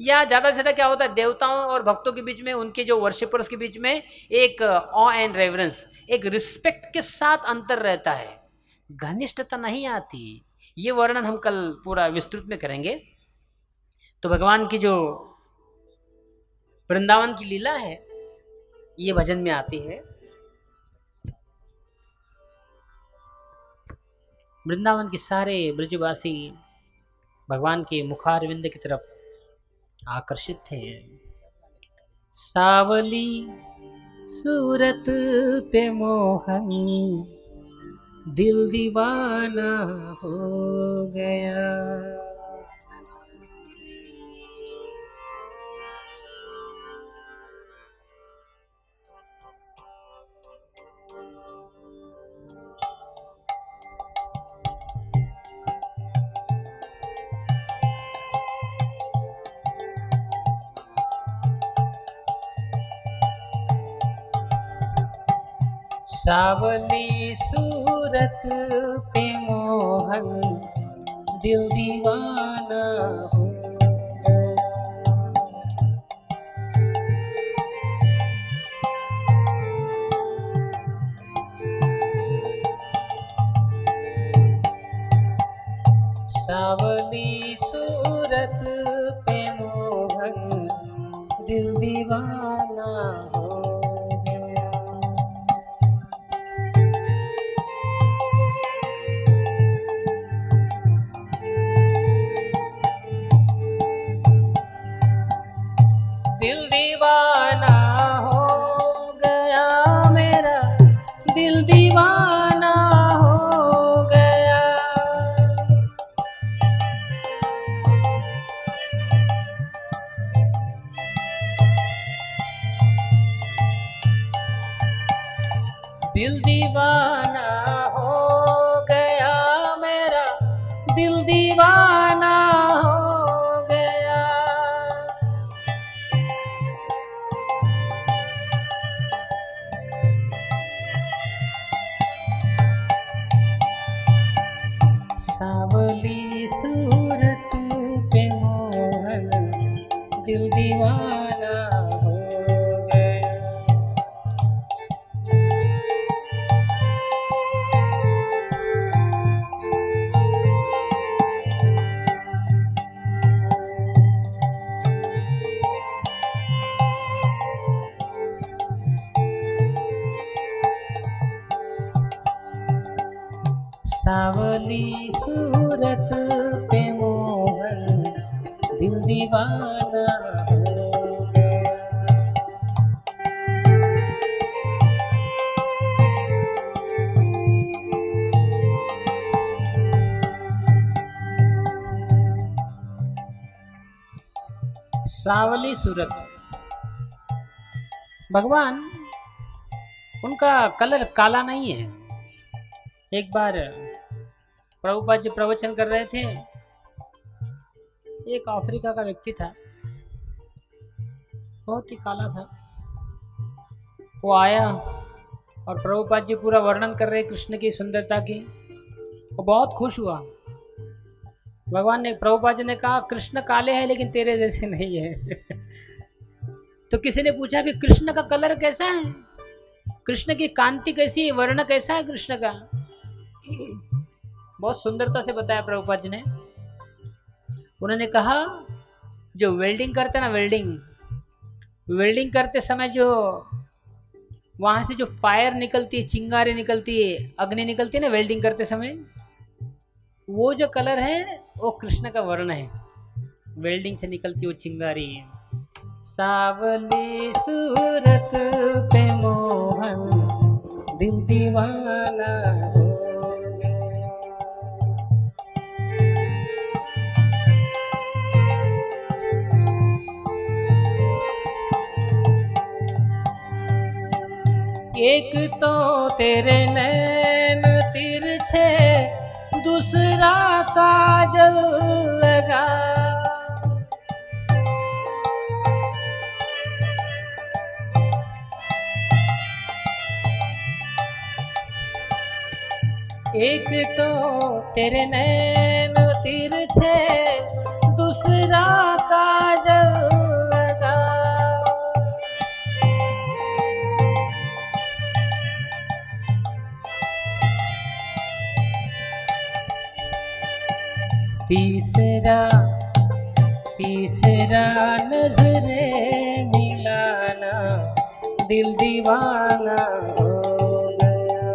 या ज़्यादा से ज़्यादा क्या होता है, देवताओं और भक्तों के बीच में, उनके जो वर्शिपर्स के बीच में एक ऑ एंड रेवरेंस, एक रिस्पेक्ट के साथ अंतर रहता है, घनिष्ठता नहीं आती। ये वर्णन हम कल पूरा विस्तृत में करेंगे। तो भगवान की जो वृंदावन की लीला है ये भजन में आती है। वृंदावन के सारे ब्रजवासी भगवान के मुखारविंद की तरफ आकर्षित थे। सावली सूरत पे मोहन दिल दीवाना हो गया। सावली सूरत पे मोहन दिल दीवाना हो गया। सावली सूरत पे मोहन दिल दीवाना हो। दिल दीवाना हो गया मेरा, दिल दीवाना हो दिल दीवाना हो गया मेरा, दिल दीवाना हो गया। सावली सूरत पे मोहन दिल दीवाना हो गया। सावली सूरत पे मोहन दिल दीवाना हो गया। सावली सूरत, भगवान उनका कलर काला नहीं है। एक बार प्रभुपाद जी प्रवचन कर रहे थे, एक अफ्रीका का व्यक्ति था, बहुत ही काला था। वो आया और प्रभुपाद जी पूरा वर्णन कर रहे कृष्ण की सुंदरता की। वो बहुत खुश हुआ। भगवान ने, प्रभुपाद जी ने कहा, कृष्ण काले हैं लेकिन तेरे जैसे नहीं है। तो किसी ने पूछा भी कृष्ण का कलर कैसा है, कृष्ण की कांति कैसी है, वर्ण कैसा है कृष्ण का। बहुत सुंदरता से बताया प्रभुपाद जी ने। उन्होंने कहा, जो वेल्डिंग करते ना, वेल्डिंग करते समय जो वहां से जो फायर निकलती है, चिंगारी निकलती है, अग्नि निकलती है ना वेल्डिंग करते समय, वो जो कलर है वो कृष्ण का वर्ण है। वेल्डिंग से निकलती वो चिंगारी है। सावली सूरत पे मोहन दिल दीवाना हो गया। एक तो तेरे नैन तिरछे, दूसरा काजल लगा। एक तो तेरे नैन तिरछे, दूसरा काजल लगा। तीसरा नजरे मिलाना दिल दीवाना हो गया।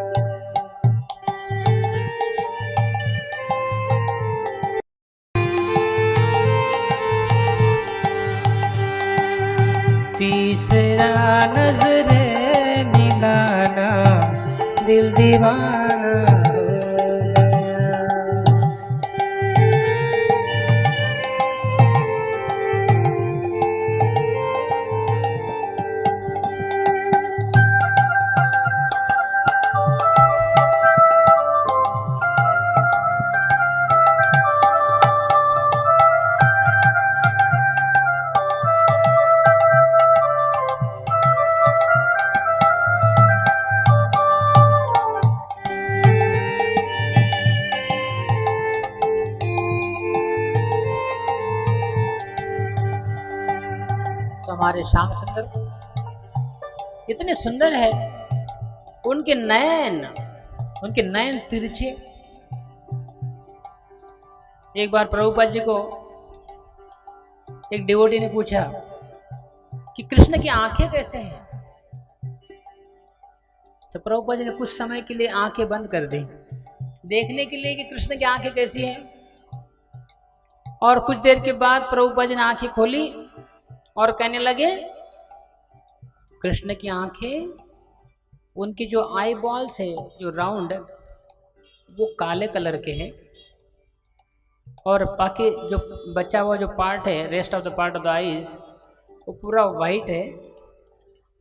तीसरा नजरे मिलाना दिल दीवाना हो गया। हमारे श्याम सुंदर इतने सुंदर है, उनके नयन तिरछे। एक बार प्रभुपाद जी को एक डिवोटी ने पूछा कि कृष्ण की आंखें कैसे हैं, तो प्रभुपाद जी ने कुछ समय के लिए आंखें बंद कर दी, देखने के लिए कि कृष्ण की आंखें कैसी हैं। और कुछ देर के बाद प्रभुपाद जी ने आंखें खोली और कहने लगे, कृष्ण की आंखें, उनकी जो आई बॉल्स है, जो राउंड, वो काले कलर के हैं, और बाकी जो बचा हुआ जो पार्ट है, rest of the part of the eyes, वो पूरा वाइट है।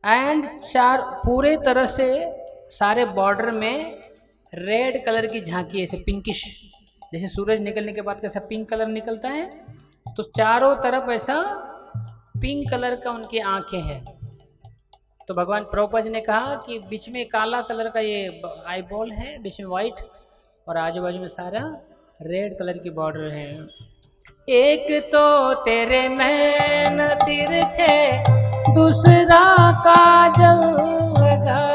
एंड चार पूरे तरह से सारे बॉर्डर में रेड कलर की झांकी, ऐसे पिंकिश, जैसे सूरज निकलने के बाद कैसा पिंक कलर निकलता है, तो चारों तरफ ऐसा पिंक कलर का उनकी आंखें हैं। तो भगवान प्रभुपाद जी ने कहा कि बीच में काला कलर का ये आई बॉल है, बीच में व्हाइट, और आजू बाजू में सारा रेड कलर की बॉर्डर है। एक तो तेरे नैन तिरछे, दूसरा काजल लगा,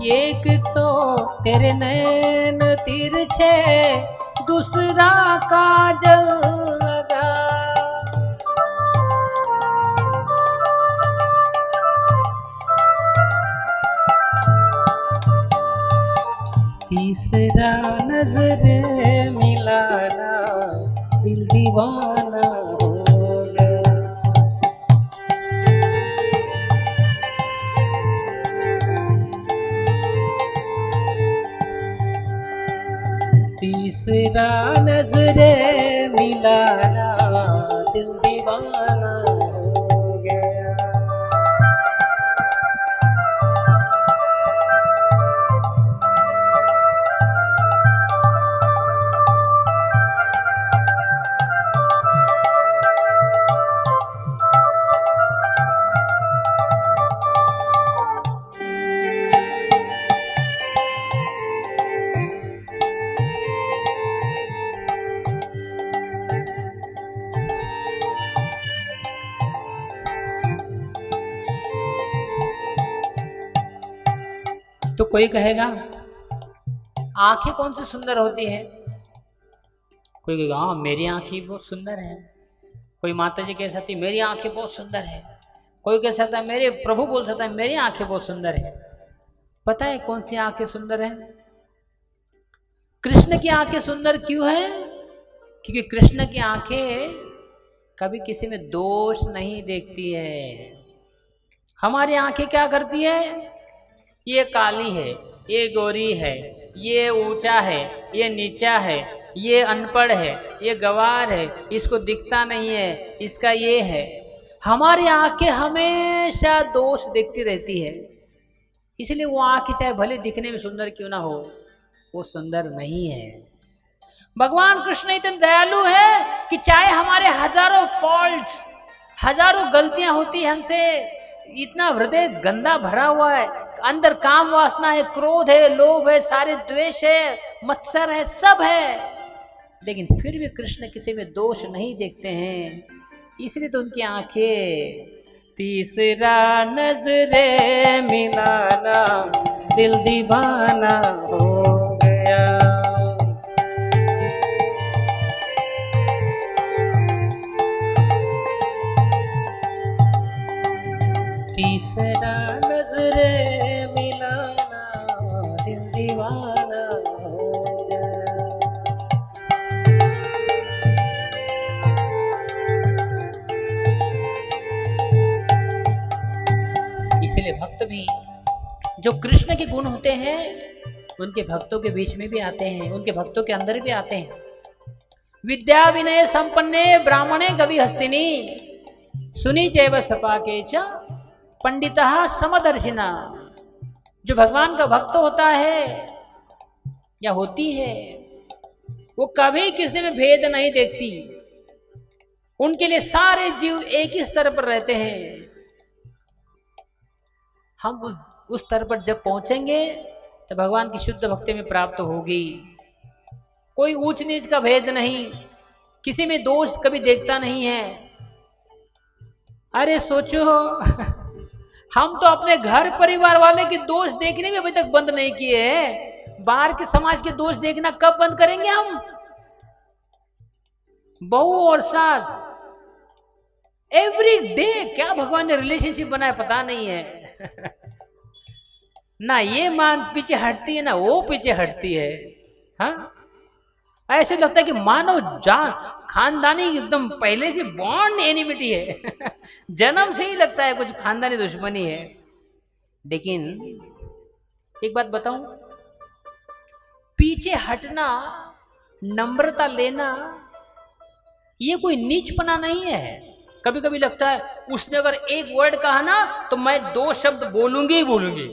एक तो तेरे नैन तिरछे, दूसरा काजल लगा, तीसरा नजर मिलाना, दिल दीवाना हो गया। तीसरा नजर मिलाना, दिल दीवाना हो गया। तो कोई कहेगा आंखें कौन सी सुंदर होती है, कोई कहेगा हाँ मेरी आंखें बहुत सुंदर है, कोई माता जी कह सकती मेरी आंखें बहुत सुंदर है, कोई कह सकता है मेरे प्रभु बोल सकता है मेरी आंखें बहुत सुंदर है। पता है कौन सी आंखें सुंदर है? कृष्ण की आंखें सुंदर क्यों है? क्योंकि कृष्ण की आंखें कभी किसी में दोष नहीं देखती है। हमारी आंखें क्या करती है? ये काली है, ये गोरी है, ये ऊंचा है, ये नीचा है, ये अनपढ़ है, ये गवार है, इसको दिखता नहीं है, इसका ये है। हमारी आंखें हमेशा दोष देखती रहती है, इसलिए वो आंखें चाहे भले दिखने में सुंदर क्यों ना हो, वो सुंदर नहीं है। भगवान कृष्ण इतने दयालु है कि चाहे हमारे हजारों फॉल्ट्स, हजारों गलतियां होती है हमसे, इतना हृदय गंदा भरा हुआ है, अंदर काम वासना है, क्रोध है, लोभ है, सारे द्वेष है, मत्सर है, सब है, लेकिन फिर भी कृष्ण किसी में दोष नहीं देखते हैं, इसलिए तो उनकी आंखें। तीसरा नजरे मिलाना, दिल दीवाना हो गया। तीसरा नजरे मिलाना, दिल दीवाना हो गया। इसलिए भक्त भी जो कृष्ण के गुण होते हैं उनके भक्तों के बीच में भी आते हैं, उनके भक्तों के अंदर भी आते हैं। विद्या विनय संपन्ने ब्राह्मणे गवि हस्तिनी, सुनी चैव सपाके च पंडितः समदर्शिना। जो भगवान का भक्त होता है या होती है, वो कभी किसी में भेद नहीं देखती, उनके लिए सारे जीव एक ही स्तर पर रहते हैं। हम उस स्तर पर जब पहुंचेंगे तो भगवान की शुद्ध भक्ति में प्राप्त होगी। कोई ऊंच नीच का भेद नहीं, किसी में दोष कभी देखता नहीं है। अरे सोचो हम तो अपने घर परिवार वाले के दोष देखने में अभी तक बंद नहीं किए हैं, बाहर के समाज के दोष देखना कब बंद करेंगे हम? बहू और सास एवरी डे क्या भगवान ने रिलेशनशिप बनाया पता नहीं है ना ये मान पीछे हटती है ना वो पीछे हटती है। हाँ, ऐसे लगता है कि मानव जान खानदानी एकदम पहले से बॉन्ड एनिमिटी है जन्म से ही लगता है कुछ खानदानी दुश्मनी है। लेकिन एक बात बताऊं, पीछे हटना, नम्रता लेना, ये कोई नीचपना नहीं है। कभी कभी लगता है उसने अगर एक वर्ड कहा ना तो मैं 2 शब्द बोलूंगी ही बोलूंगी,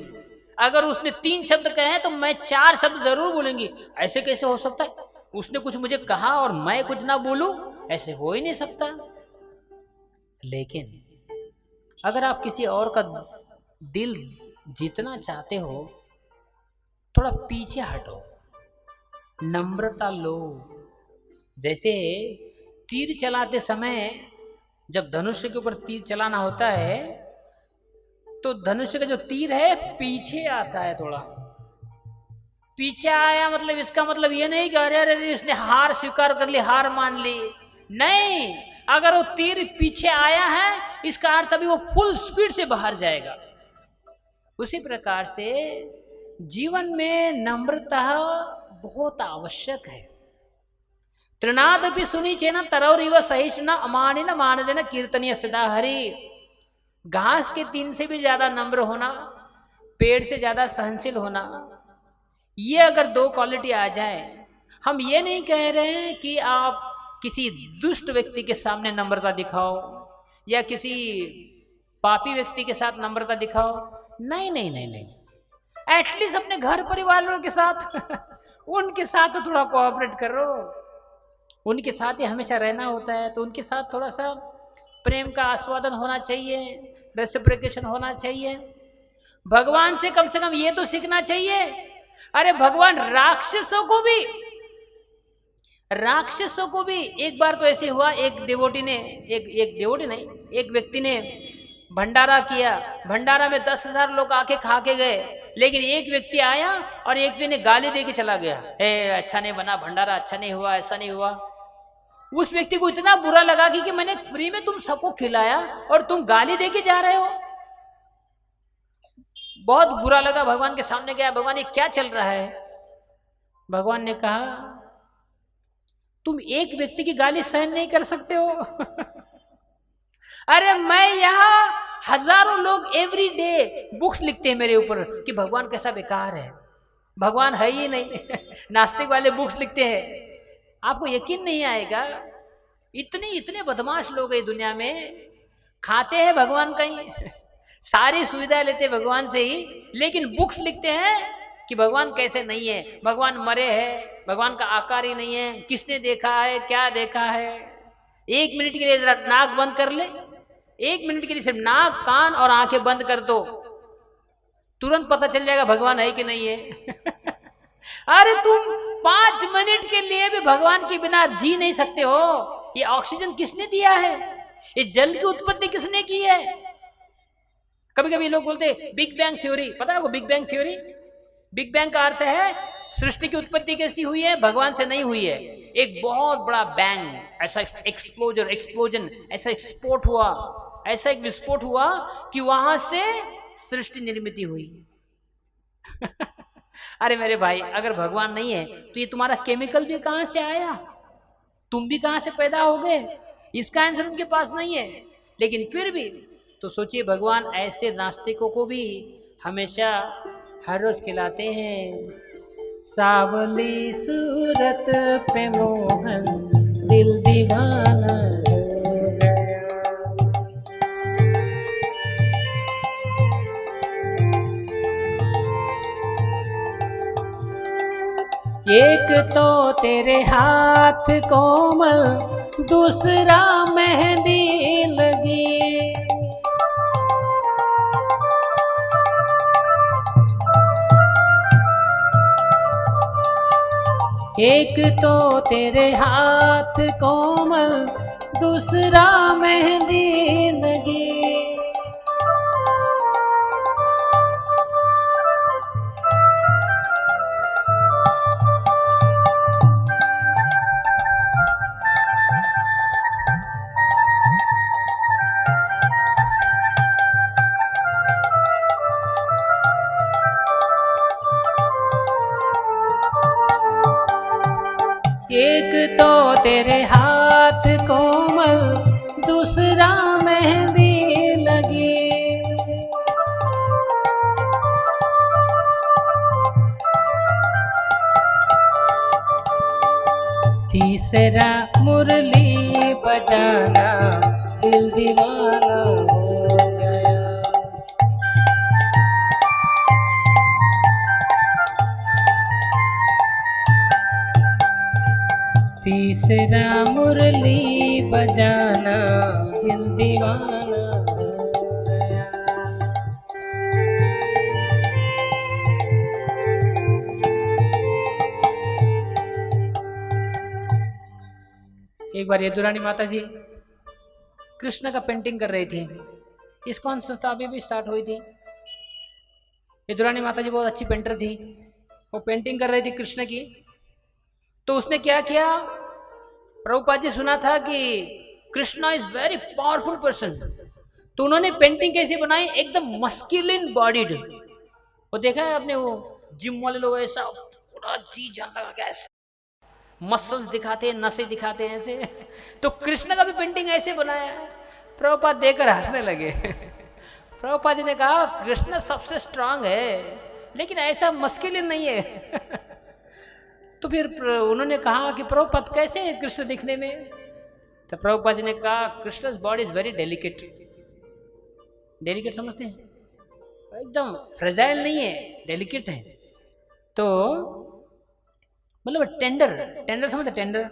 अगर उसने 3 शब्द कहे तो मैं 4 शब्द जरूर बोलूंगी। ऐसे कैसे हो सकता है? उसने कुछ मुझे कहा और मैं कुछ ना बोलूं, ऐसे हो ही नहीं सकता। लेकिन अगर आप किसी और का दिल जीतना चाहते हो, थोड़ा पीछे हटो, नम्रता लो। जैसे तीर चलाते समय जब धनुष के ऊपर तीर चलाना होता है तो धनुष का जो तीर है पीछे आता है, थोड़ा पीछे आया, मतलब इसका मतलब ये नहीं कि अरे अरे इसने हार स्वीकार कर ली, हार मान ली। नहीं, अगर वो तीर पीछे आया है इसका अर्थ अभी वो फुल स्पीड से बाहर जाएगा। उसी प्रकार से जीवन में नम्रता बहुत आवश्यक है। तृणादपि सुनी चेना तरौरिव सहिष्णुना अमानिन मानदेन कीर्तनीय सदा हरि। घास के तीन से भी ज्यादा नम्र होना, पेड़ से ज्यादा सहनशील होना, ये अगर 2 क्वालिटी आ जाए, हम ये नहीं कह रहे हैं कि आप किसी दुष्ट व्यक्ति के सामने नम्रता दिखाओ या किसी पापी व्यक्ति के साथ नम्रता दिखाओ, नहीं नहीं नहीं नहीं, एटलीस्ट अपने घर परिवार वालों के साथ उनके साथ तो थोड़ा कोऑपरेट करो। उनके साथ ही हमेशा रहना होता है तो उनके साथ थोड़ा सा प्रेम का आस्वादन होना चाहिए, रेसिप्रोकेशन होना चाहिए। भगवान से कम ये तो सीखना चाहिए। अरे भगवान राक्षसों को भी एक बार तो ऐसे हुआ, एक डिवोटी ने एक व्यक्ति ने भंडारा किया, भंडारा में 10,000 लोग आके खा के गए, लेकिन एक व्यक्ति आया और एक व्यक्ति ने गाली दे के चला गया, अच्छा नहीं बना भंडारा, अच्छा नहीं हुआ, ऐसा नहीं हुआ। उस व्यक्ति को इतना बुरा लगा कि मैंने फ्री में तुम सबको खिलाया और तुम गाली दे के जा रहे हो। बहुत बुरा लगा, भगवान के सामने गया, भगवान ये क्या चल रहा है? भगवान ने कहा तुम एक व्यक्ति की गाली सहन नहीं कर सकते हो अरे मैं यहाँ हजारों लोग एवरी डे बुक्स लिखते हैं मेरे ऊपर कि भगवान कैसा बेकार है, भगवान है ही नहीं नास्तिक वाले बुक्स लिखते हैं। आपको यकीन नहीं आएगा, इतने बदमाश लोग हैं दुनिया में, खाते हैं भगवान का ही, सारी सुविधा लेते हैं भगवान से ही, लेकिन बुक्स लिखते हैं कि भगवान कैसे नहीं है, भगवान मरे हैं, भगवान का आकार ही नहीं है, किसने देखा है, क्या देखा है। 1 मिनट के लिए नाक बंद कर ले, 1 मिनट के लिए सिर्फ नाक, कान और आंखें बंद कर दो, तुरंत पता चल जाएगा भगवान है कि नहीं है अरे तुम 5 मिनट के लिए भी भगवान के बिना जी नहीं सकते हो। ये ऑक्सीजन किसने दिया है? ये जल की उत्पत्ति किसने की है? कभी कभी लोग बोलते बिग बैंग थ्योरी, पता है वो big bang theory? Big bang का अर्थ है सृष्टि की उत्पत्ति कैसी हुई है, भगवान से नहीं हुई है। एक बहुत बड़ा बैंग, ऐसा एक्सप्लोजन, ऐसा एक्सपोर्ट हुआ, ऐसा एक विस्फोट हुआ कि वहां से सृष्टि निर्मित हुई अरे मेरे भाई, अगर भगवान नहीं है तो ये तुम्हारा केमिकल भी कहां से आया, तुम भी कहां से पैदा हो गए? इसका आंसर उनके पास नहीं है। लेकिन फिर भी तो सोचिए, भगवान ऐसे नास्तिकों को भी हमेशा हर रोज खिलाते हैं। सावली सूरत पे मोहन दिल दीवाना हो गया। एक तो तेरे हाथ कोमल, दूसरा मेहंदी लगी, एक तो तेरे हाथ कोमल, दूसरा मेहंदी लगी। एक तो तेरे हाथ कोमल, दूसरा मेहंदी लगी, तीसरा मुरली बजाना दिल दीवाना हो गया। तीसरा मुरली बजाना दिल दीवाना हो गया। एक बार यदुरानी माता जी कृष्ण का पेंटिंग कर रही थी। इस्कॉन संस्था अभी भी स्टार्ट हुई थी। यदुरानी माता जी बहुत अच्छी पेंटर थी। वो पेंटिंग कर रही थी कृष्ण की। तो उसने क्या किया, प्रभुपाद जी सुना था कि Krishna is very powerful person, तो उन्होंने पेंटिंग कैसे बनाई, एकदम मस्कुलिन बॉडीड। वो देखा है आपने, वो जिम वाले लोग ऐसा पूरा जी जान लगा के ऐसे मसल्स दिखाते हैं, नसें दिखाते हैं ऐसे। तो कृष्ण का भी पेंटिंग ऐसे बनाया। प्रभुपाद देखकर हंसने लगे। प्रभुपाद जी ने कहा कृष्ण सबसे स्ट्रांग है, लेकिन ऐसा मस्कुलिन नहीं है। तो फिर उन्होंने कहा कि प्रभुपाद कैसे है कृष्ण दिखने में। तो प्रभुपाद जी ने कहा कृष्ण's body is very delicate. Delicate समझते हैं, एकदम फ्रेजाइल नहीं है, डेलिकेट है। तो मतलब टेंडर, टेंडर समझते, टेंडर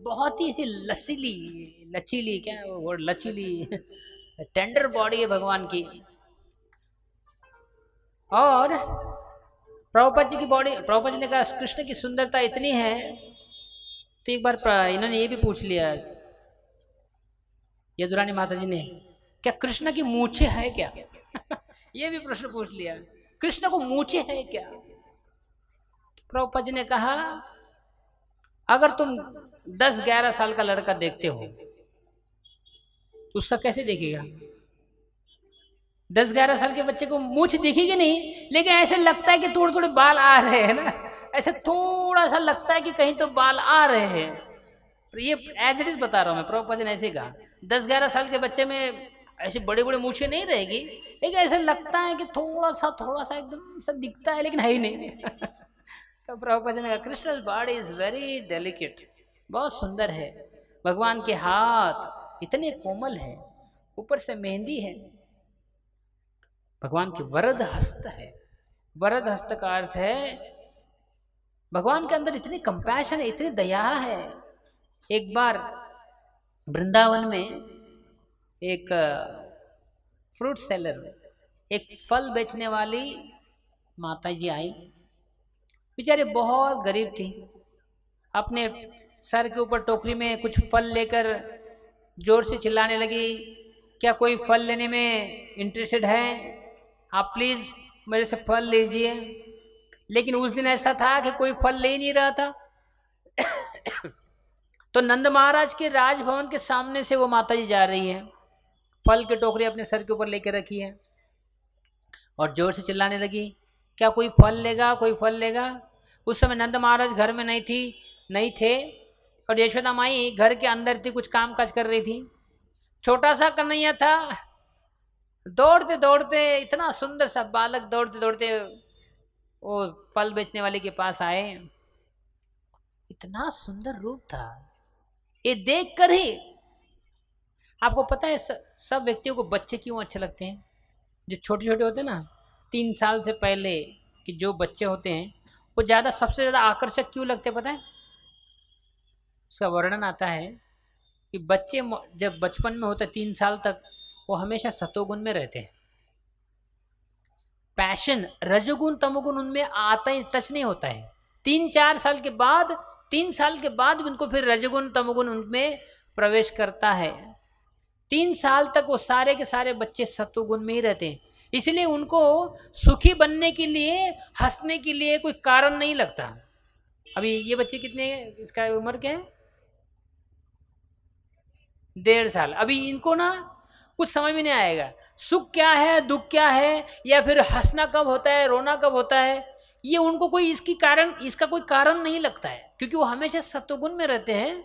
बहुत ही ऐसी लचीली, लचीली क्या है वो वर्ड, लचीली टेंडर बॉडी है भगवान की। और प्रभुपाद जी की बॉडी, प्रभुपाद जी ने कहा कृष्ण की सुंदरता इतनी है। तो एक बार इन्होंने ये भी पूछ लिया यदुरानी माता जी ने, क्या कृष्ण की मूछें है क्या? ये भी प्रश्न पूछ लिया, कृष्ण को मूछें है क्या? प्रभुपाद जी ने कहा अगर तुम 10-11 साल का लड़का देखते हो तो उसका कैसे देखेगा? 10-11 साल के बच्चे को मूछ दिखेगी नहीं, लेकिन ऐसे लगता है कि थोड़े थोड़े बाल आ रहे हैं ना, ऐसे थोड़ा सा लगता है कि कहीं तो बाल आ रहे हैं। ये एज इट इज बता रहा हूं मैं, प्रभुपाद जी ने ऐसे कहा 10-11 साल के बच्चे में ऐसे बड़े बड़े मूछें नहीं रहेगी, लेकिन ऐसे लगता है कि थोड़ा सा एकदम सा दिखता है, लेकिन है ही नहीं। तो प्रभुपाद जी ने कहा कृष्ण's बॉडी इज वेरी डेलिकेट, बहुत सुंदर है। भगवान के हाथ इतने कोमल है, ऊपर से मेहंदी है, भगवान की वरद हस्त है। वरद हस्त का अर्थ है भगवान के अंदर इतनी कंपैशन है, इतनी दया है। एक बार वृंदावन में एक फ्रूट सेलर, एक फल बेचने वाली माता जी आई। बेचारे बहुत गरीब थी, अपने सर के ऊपर टोकरी में कुछ फल लेकर जोर से चिल्लाने लगी, क्या कोई फल लेने में इंटरेस्टेड है? आप प्लीज मेरे से फल लीजिए। लेकिन उस दिन ऐसा था कि कोई फल ले नहीं रहा था। तो नंद महाराज के राजभवन के सामने से वो माता जी जा रही है, फल की टोकरी अपने सर के ऊपर लेकर रखी है, और जोर से चिल्लाने लगी, क्या कोई फल लेगा, कोई फल लेगा? उस समय नंद महाराज घर में नहीं थे, और यशोदा माई घर के अंदर थी, कुछ काम काज कर रही थी। छोटा सा कन्हैया था, दौड़ते दौड़ते, इतना सुंदर सा बालक दौड़ते दौड़ते वो फल बेचने वाले के पास आए। इतना सुंदर रूप था, ये देख कर ही आपको पता है सब व्यक्तियों को बच्चे क्यों अच्छे लगते हैं? जो छोटे छोटे होते हैं ना, 3 साल से पहले कि जो बच्चे होते हैं वो ज़्यादा, सबसे ज़्यादा आकर्षक क्यों लगते हैं पता है? उसका वर्णन आता है कि बच्चे जब बचपन में होते 3 साल तक, वो हमेशा सतोगुण में रहते हैं। पैशन, रजोगुण तमोगुण उनमें आता ही टच नहीं होता है। 3 साल के बाद उनको फिर रजोगुण तमोगुण उनमें प्रवेश करता है। 3 साल तक वो सारे के सारे बच्चे सतोगुण में ही रहते हैं, इसलिए उनको सुखी बनने के लिए, हंसने के लिए कोई कारण नहीं लगता। अभी ये बच्चे कितने, इसका उम्र क्या है? 1.5 साल। अभी इनको ना कुछ समझ में नहीं आएगा सुख क्या है, दुख क्या है, या फिर हंसना कब होता है, रोना कब होता है, ये उनको कोई इसका कोई कारण नहीं लगता है, क्योंकि वो हमेशा सत्वगुण में रहते हैं।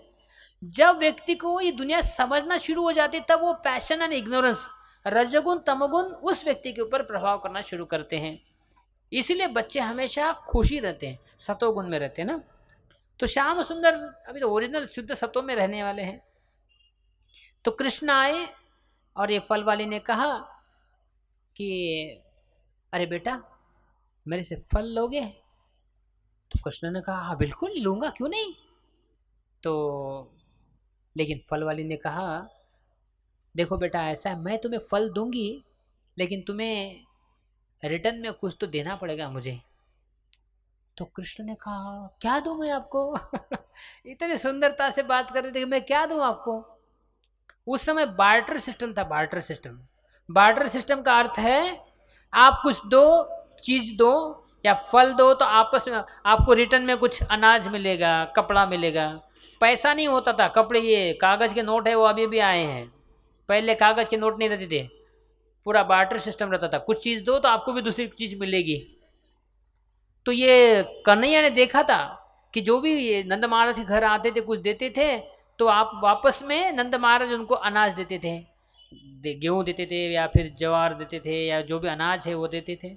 जब व्यक्ति को ये दुनिया समझना शुरू हो जाती है, तब वो पैशन एंड इग्नोरेंस, रजोगुण तमोगुण उस व्यक्ति के ऊपर प्रभाव करना शुरू करते हैं। इसलिए बच्चे हमेशा खुशी रहते हैं, सतोगुण में रहते हैं ना। तो श्याम सुंदर अभी तो ओरिजिनल शुद्ध सत्व में रहने वाले हैं। तो कृष्ण आए और ये फल वाली ने कहा कि अरे बेटा मेरे से फल लोगे? तो कृष्ण ने कहा हाँ बिल्कुल लूंगा, क्यों नहीं। तो लेकिन फल वाली ने कहा देखो बेटा ऐसा है, मैं तुम्हें फल दूंगी लेकिन तुम्हें रिटर्न में कुछ तो देना पड़ेगा मुझे। तो कृष्ण ने कहा क्या दूं मैं आपको? इतनी सुंदरता से बात कर रहे थे कि मैं क्या दूं आपको। उस समय बार्टर सिस्टम था। बार्टर सिस्टम का अर्थ है आप कुछ दो, चीज दो या फल दो तो आपस में आपको रिटर्न में कुछ अनाज मिलेगा, कपड़ा मिलेगा। पैसा नहीं होता था, कपड़े ये कागज के नोट है वो अभी भी आए हैं। पहले कागज के नोट नहीं रहते थे, पूरा बार्टर सिस्टम रहता था। कुछ चीज दो तो आपको भी दूसरी चीज मिलेगी। तो ये कन्हैया ने देखा था कि जो भी नंद महाराज के घर आते थे कुछ देते थे तो आप वापस में नंद महाराज उनको अनाज देते थे, गेहूं देते थे या फिर ज्वार देते थे या जो भी अनाज है वो देते थे।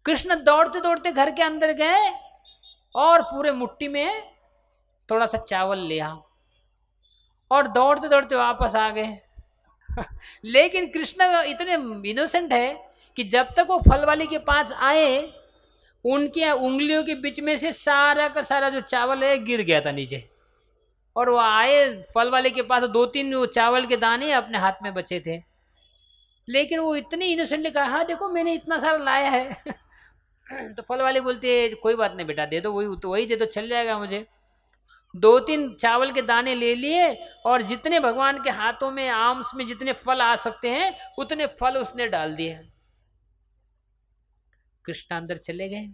कृष्ण दौड़ते दौड़ते घर के अंदर गए और पूरे मुट्ठी में थोड़ा सा चावल लिया और दौड़ते दौड़ते वापस आ गए। लेकिन कृष्ण इतने इनोसेंट है कि जब तक वो फल वाली के पास आए उनके उंगलियों के बीच में से सारा का सारा जो चावल है गिर गया था नीचे। और वो आए फल वाले के पास, 2-3 वो चावल के दाने अपने हाथ में बचे थे। लेकिन वो इतनी इनोसेंटली कहा हाँ देखो मैंने इतना सारा लाया है। तो फल वाले बोलते कोई बात नहीं बेटा, दे दो, वही दे दो, चल जाएगा मुझे। 2-3 चावल के दाने ले लिए और जितने भगवान के हाथों में आर्म्स में जितने फल आ सकते हैं उतने फल उसने डाल दिए। कृष्ण अंदर चले गए।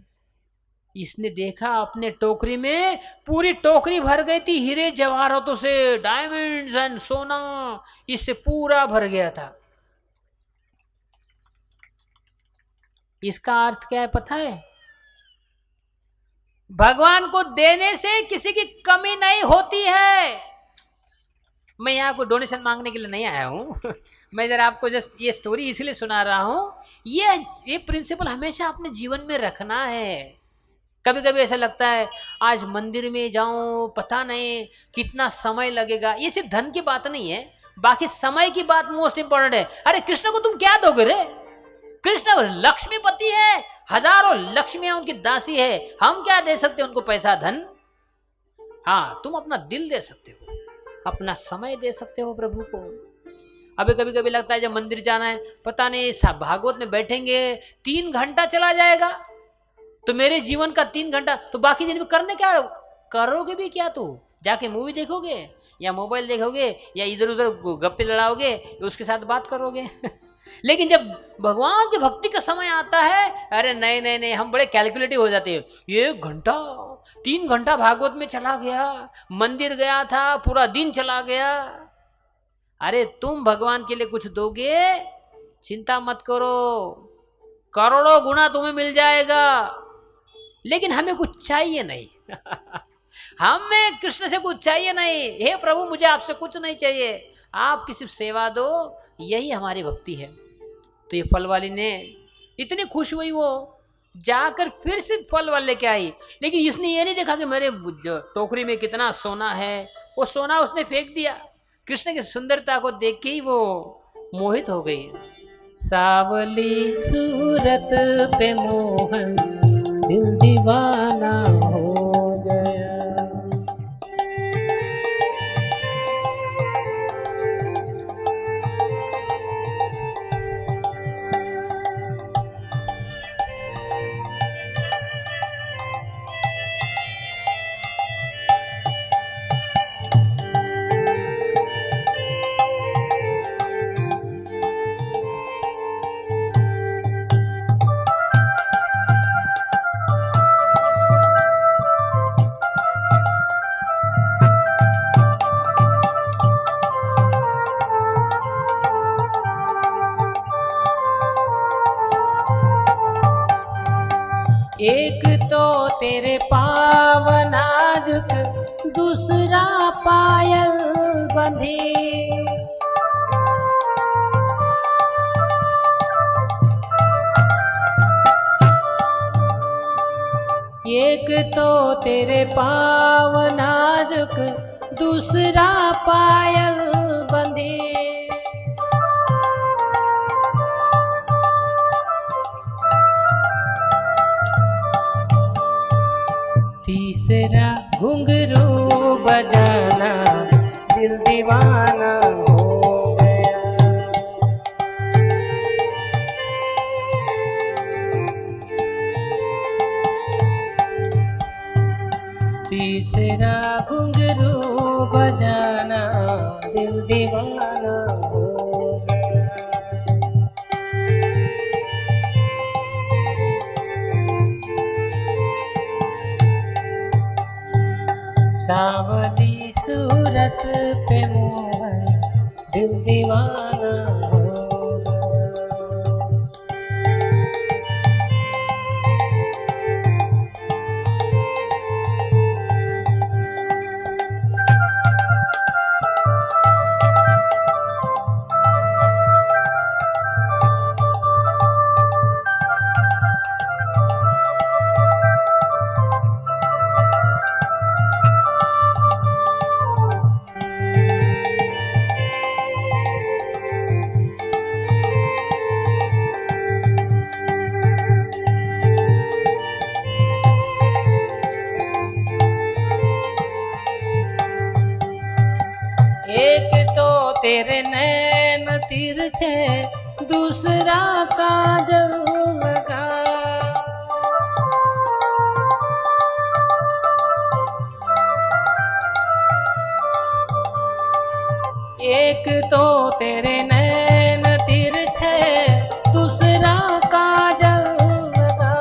इसने देखा अपने टोकरी में पूरी टोकरी भर गई थी हीरे जवाहरातों से, डायमंड्स एंड सोना, इससे पूरा भर गया था। इसका अर्थ क्या है पता है? भगवान को देने से किसी की कमी नहीं होती है। मैं यहाँ को डोनेशन मांगने के लिए नहीं आया हूं। मैं जरा आपको जस्ट ये स्टोरी इसलिए सुना रहा हूं। ये प्रिंसिपल हमेशा अपने जीवन में रखना है। कभी कभी ऐसा लगता है आज मंदिर में जाऊं, पता नहीं कितना समय लगेगा। ये सिर्फ धन की बात नहीं है, बाकी समय की बात मोस्ट इंपॉर्टेंट है। अरे कृष्ण को तुम क्या दोगे रे? कृष्ण लक्ष्मीपति है, हजारों लक्ष्मियां उनकी दासी है। हम क्या दे सकते हैं उनको? पैसा धन? हाँ, तुम अपना दिल दे सकते हो, अपना समय दे सकते हो प्रभु को। अभी कभी कभी लगता है जब मंदिर जाना है, पता नहीं भागवत में बैठेंगे 3 घंटा चला जाएगा, तो मेरे जीवन का 3 घंटा तो बाकी दिन में करने क्या करोगे भी क्या? तू जाके मूवी देखोगे या मोबाइल देखोगे या इधर उधर गप्पे लड़ाओगे, उसके साथ बात करोगे। लेकिन जब भगवान की भक्ति का समय आता है, अरे नहीं नहीं नहीं, हम बड़े कैलकुलेटिव हो जाते हैं। 1 घंटा 3 घंटा भागवत में चला गया, मंदिर गया था, पूरा दिन चला गया। अरे तुम भगवान के लिए कुछ दोगे, चिंता मत करो, करोड़ों गुना तुम्हें मिल जाएगा। लेकिन हमें कुछ चाहिए नहीं। हमें कृष्ण से कुछ चाहिए नहीं। हे प्रभु मुझे आपसे कुछ नहीं चाहिए, आपकी सिर्फ सेवा दो, यही हमारी भक्ति है। तो ये फल वाली ने इतनी खुश हुई, वो जाकर फिर से फल वाले लेके आई। लेकिन इसने ये नहीं देखा कि मेरे टोकरी में कितना सोना है। वो सोना उसने फेंक दिया। कृष्ण की सुंदरता को देख के ही वो मोहित हो गई। सावली सूरत पे मोहन दिल दीवाना हो गया। एक तो तेरे पाँव नाजुक, दूसरा पायल बंधी। एक तो तेरे पाँव नाजुक, दूसरा पायल बंधे। तीसरा घुंघरू बजाना, दिल दीवाना हो गया। तीसरा घुंघरू बजाना, दिल दीवाना हो गया। सावली सूरत पे मोहन, दिल दीवाना हो गया। एक तो तेरे नैन तिरछे, दूसरा काजल लगा। एक तो तेरे नैन तिरछे, दूसरा काजल लगा।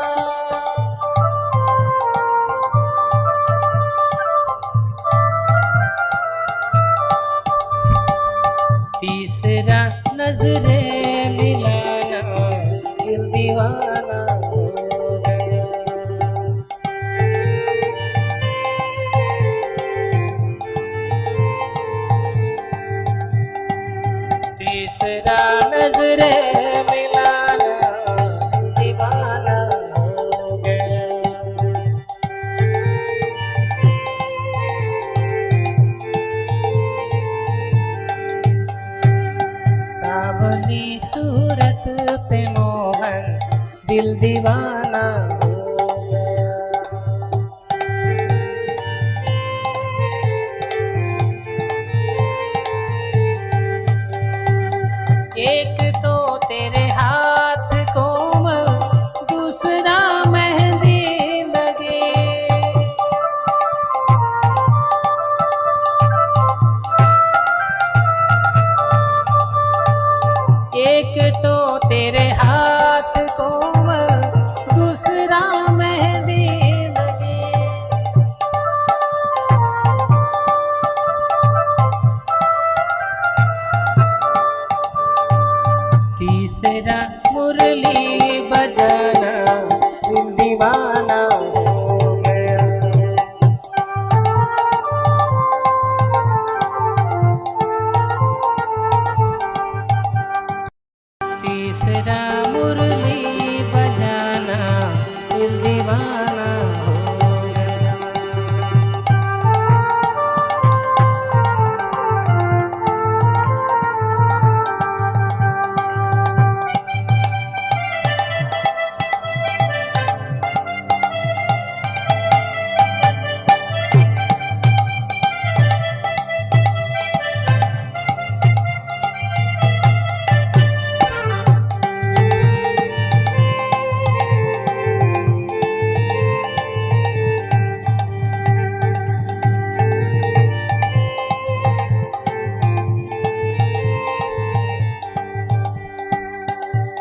तीसरा नजरे मिलाना, दिल दीवाना हो गया। तीसरा नजरे मिलाना, दिल दीवाना हो गया। सावली सूरत पे मोहन, दिल दीवाना हो गया। एक तो तेरे हाथ कोमल, दूसरा मेहंदी लगे। एक तो तेरे हाथ कोमल, दूसरा मेहंदी लगे। तीसरा मुरली बजाना, दिल दीवाना हो गया। तीसरा मुरली बजाना, दिल दीवाना हो गया।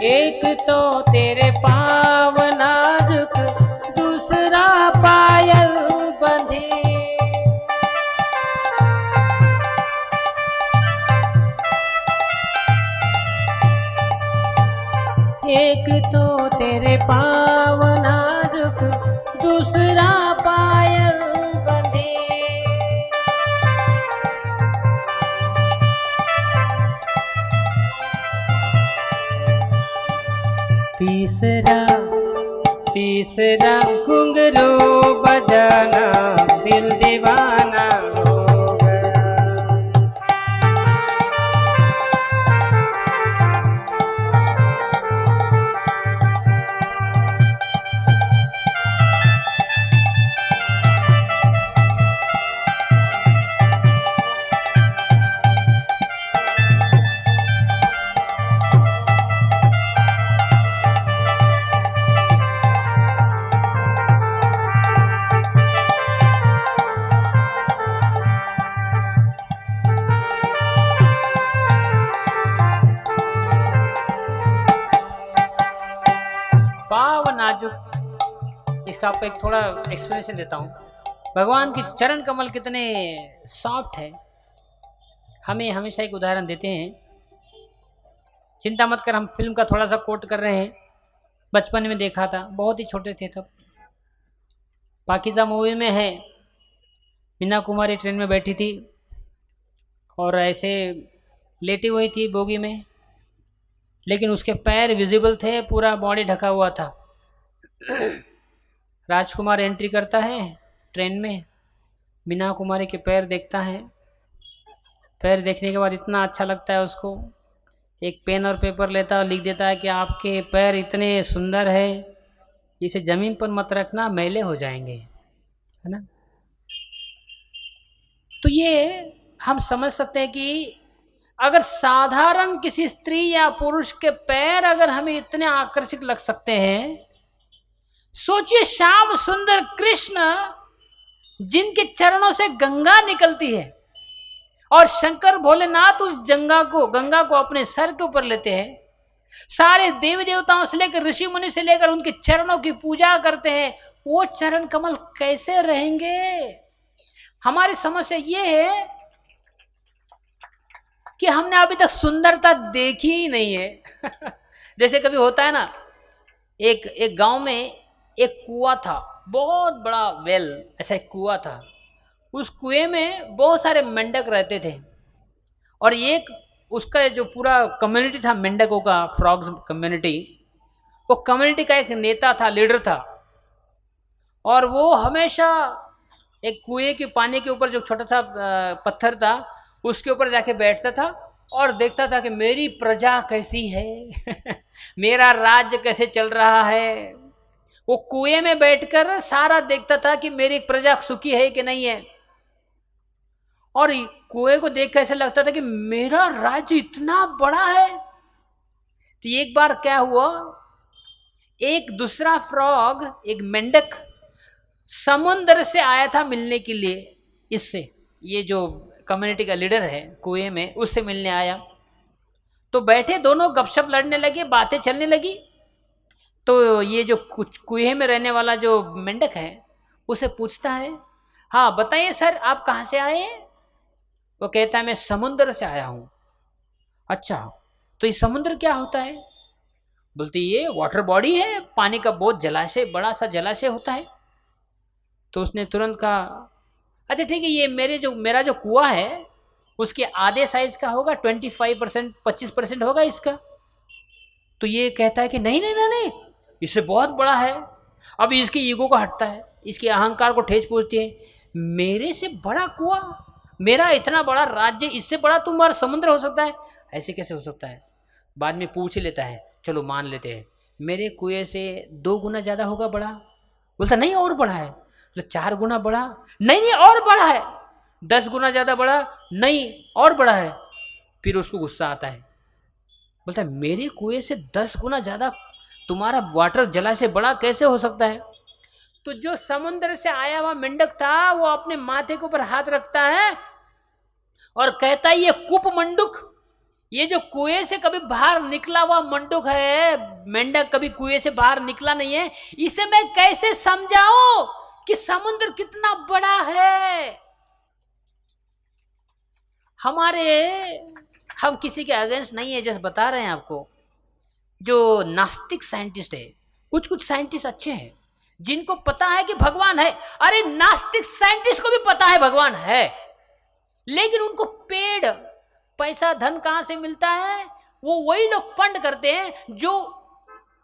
एक तो तेरे पाँव नाजुक, दूसरा पायल बंधे। एक तो तेरे पाँव नाजुक, दूसरा पायल बंधे। तीसरा घुंघरू इसका आपको एक थोड़ा एक्सप्लेनेशन देता हूँ। भगवान की चरण कमल कितने सॉफ्ट है, हमें हमेशा एक उदाहरण देते हैं। चिंता मत कर, हम फिल्म का थोड़ा सा कोट कर रहे हैं। बचपन में देखा था, बहुत ही छोटे थे तब। पाकीज़ा मूवी में है, मीना कुमारी ट्रेन में बैठी थी और ऐसे लेटी हुई थी बोगी में, लेकिन उसके पैर विजिबल थे, पूरा बॉडी ढका हुआ था। राजकुमार एंट्री करता है ट्रेन में, मीना कुमारी के पैर देखता है। पैर देखने के बाद इतना अच्छा लगता है उसको, एक पेन और पेपर लेता है और लिख देता है कि आपके पैर इतने सुंदर है, इसे जमीन पर मत रखना, मैले हो जाएंगे, है ना। तो ये हम समझ सकते हैं कि अगर साधारण किसी स्त्री या पुरुष के पैर अगर हमें इतने आकर्षक लग सकते हैं, सोचिए श्याम सुंदर कृष्ण जिनके चरणों से गंगा निकलती है और शंकर भोलेनाथ उस गंगा को अपने सर के ऊपर लेते हैं, सारे देवी देवताओं से लेकर ऋषि मुनि से लेकर उनके चरणों की पूजा करते हैं, वो चरण कमल कैसे रहेंगे। हमारी समस्या ये है कि हमने अभी तक सुंदरता देखी ही नहीं है। जैसे कभी होता है ना, एक गांव में एक कुआं था, बहुत बड़ा वेल, ऐसा एक कुआं था। उस कुएं में बहुत सारे मेंढक रहते थे और एक उसका जो पूरा कम्युनिटी था मेंढकों का, फ्रॉग्स कम्युनिटी, वो कम्युनिटी का एक नेता था, लीडर था। और वो हमेशा एक कुएं के पानी के ऊपर जो छोटा सा पत्थर था उसके ऊपर जाके बैठता था और देखता था कि मेरी प्रजा कैसी है, मेरा राज्य कैसे चल रहा है। वो कुएं में बैठकर सारा देखता था कि मेरी प्रजा सुखी है कि नहीं है। और कुएं को देख कर ऐसा लगता था कि मेरा राज्य इतना बड़ा है। तो एक बार क्या हुआ, एक दूसरा फ्रॉग, एक मेंढक समुद्र से आया था मिलने के लिए इससे, ये जो कम्युनिटी का लीडर है कुएं में, उससे मिलने आया। तो बैठे दोनों गपशप लड़ने लगे, बातें चलने लगी। तो ये जो कुछ कुएं में रहने वाला जो मेंढक है उसे पूछता है, हाँ बताइए सर आप कहाँ से आए हैं। वो कहता है मैं समुद्र से आया हूँ। अच्छा, तो ये समुद्र क्या होता है। बोलती ये वाटर बॉडी है, पानी का बहुत जलाशय, बड़ा सा जलाशय होता है। तो उसने तुरंत कहा अच्छा ठीक है, ये मेरा जो कुआं है उसके आधे साइज का होगा, 25%, 25% होगा इसका। तो ये कहता है कि नहीं नहीं नहीं नहीं, इससे बहुत बड़ा है। अब इसकी ईगो को हटता है, इसके अहंकार को ठेस पहुंचती है, मेरे से बड़ा कुआं, मेरा इतना बड़ा राज्य, इससे बड़ा तुम्हारा समुद्र हो सकता है, ऐसे कैसे हो सकता है। बाद में पूछ लेता है, चलो मान लेते हैं मेरे कुएं से 2 गुना ज़्यादा होगा बड़ा। बोलता नहीं और बड़ा है। तो 4 गुना बड़ा, नहीं नहीं और बड़ा है। 10 गुना ज़्यादा बड़ा, नहीं और बड़ा है। फिर उसको गुस्सा आता है, बोलता है मेरे कुएं से 10 गुना ज़्यादा तुम्हारा वाटर जलाशय बड़ा कैसे हो सकता है। तो जो समुद्र से आया हुआ मेंढक था वो अपने माथे के ऊपर हाथ रखता है और कहता है ये कुप मंडुक, ये जो कुएं से कभी बाहर निकला हुआ मंडुक है, मेंढक कभी कुएं से बाहर निकला नहीं है, इसे मैं कैसे समझाऊं कि समुद्र कितना बड़ा है। हम किसी के अगेंस्ट नहीं है, जस्ट बता रहे हैं आपको। जो नास्तिक साइंटिस्ट है, कुछ साइंटिस्ट अच्छे हैं जिनको पता है कि भगवान है। अरे नास्तिक साइंटिस्ट को भी पता है भगवान है, लेकिन उनको पेड़ पैसा धन कहां से मिलता है, वो वही लोग फंड करते हैं जो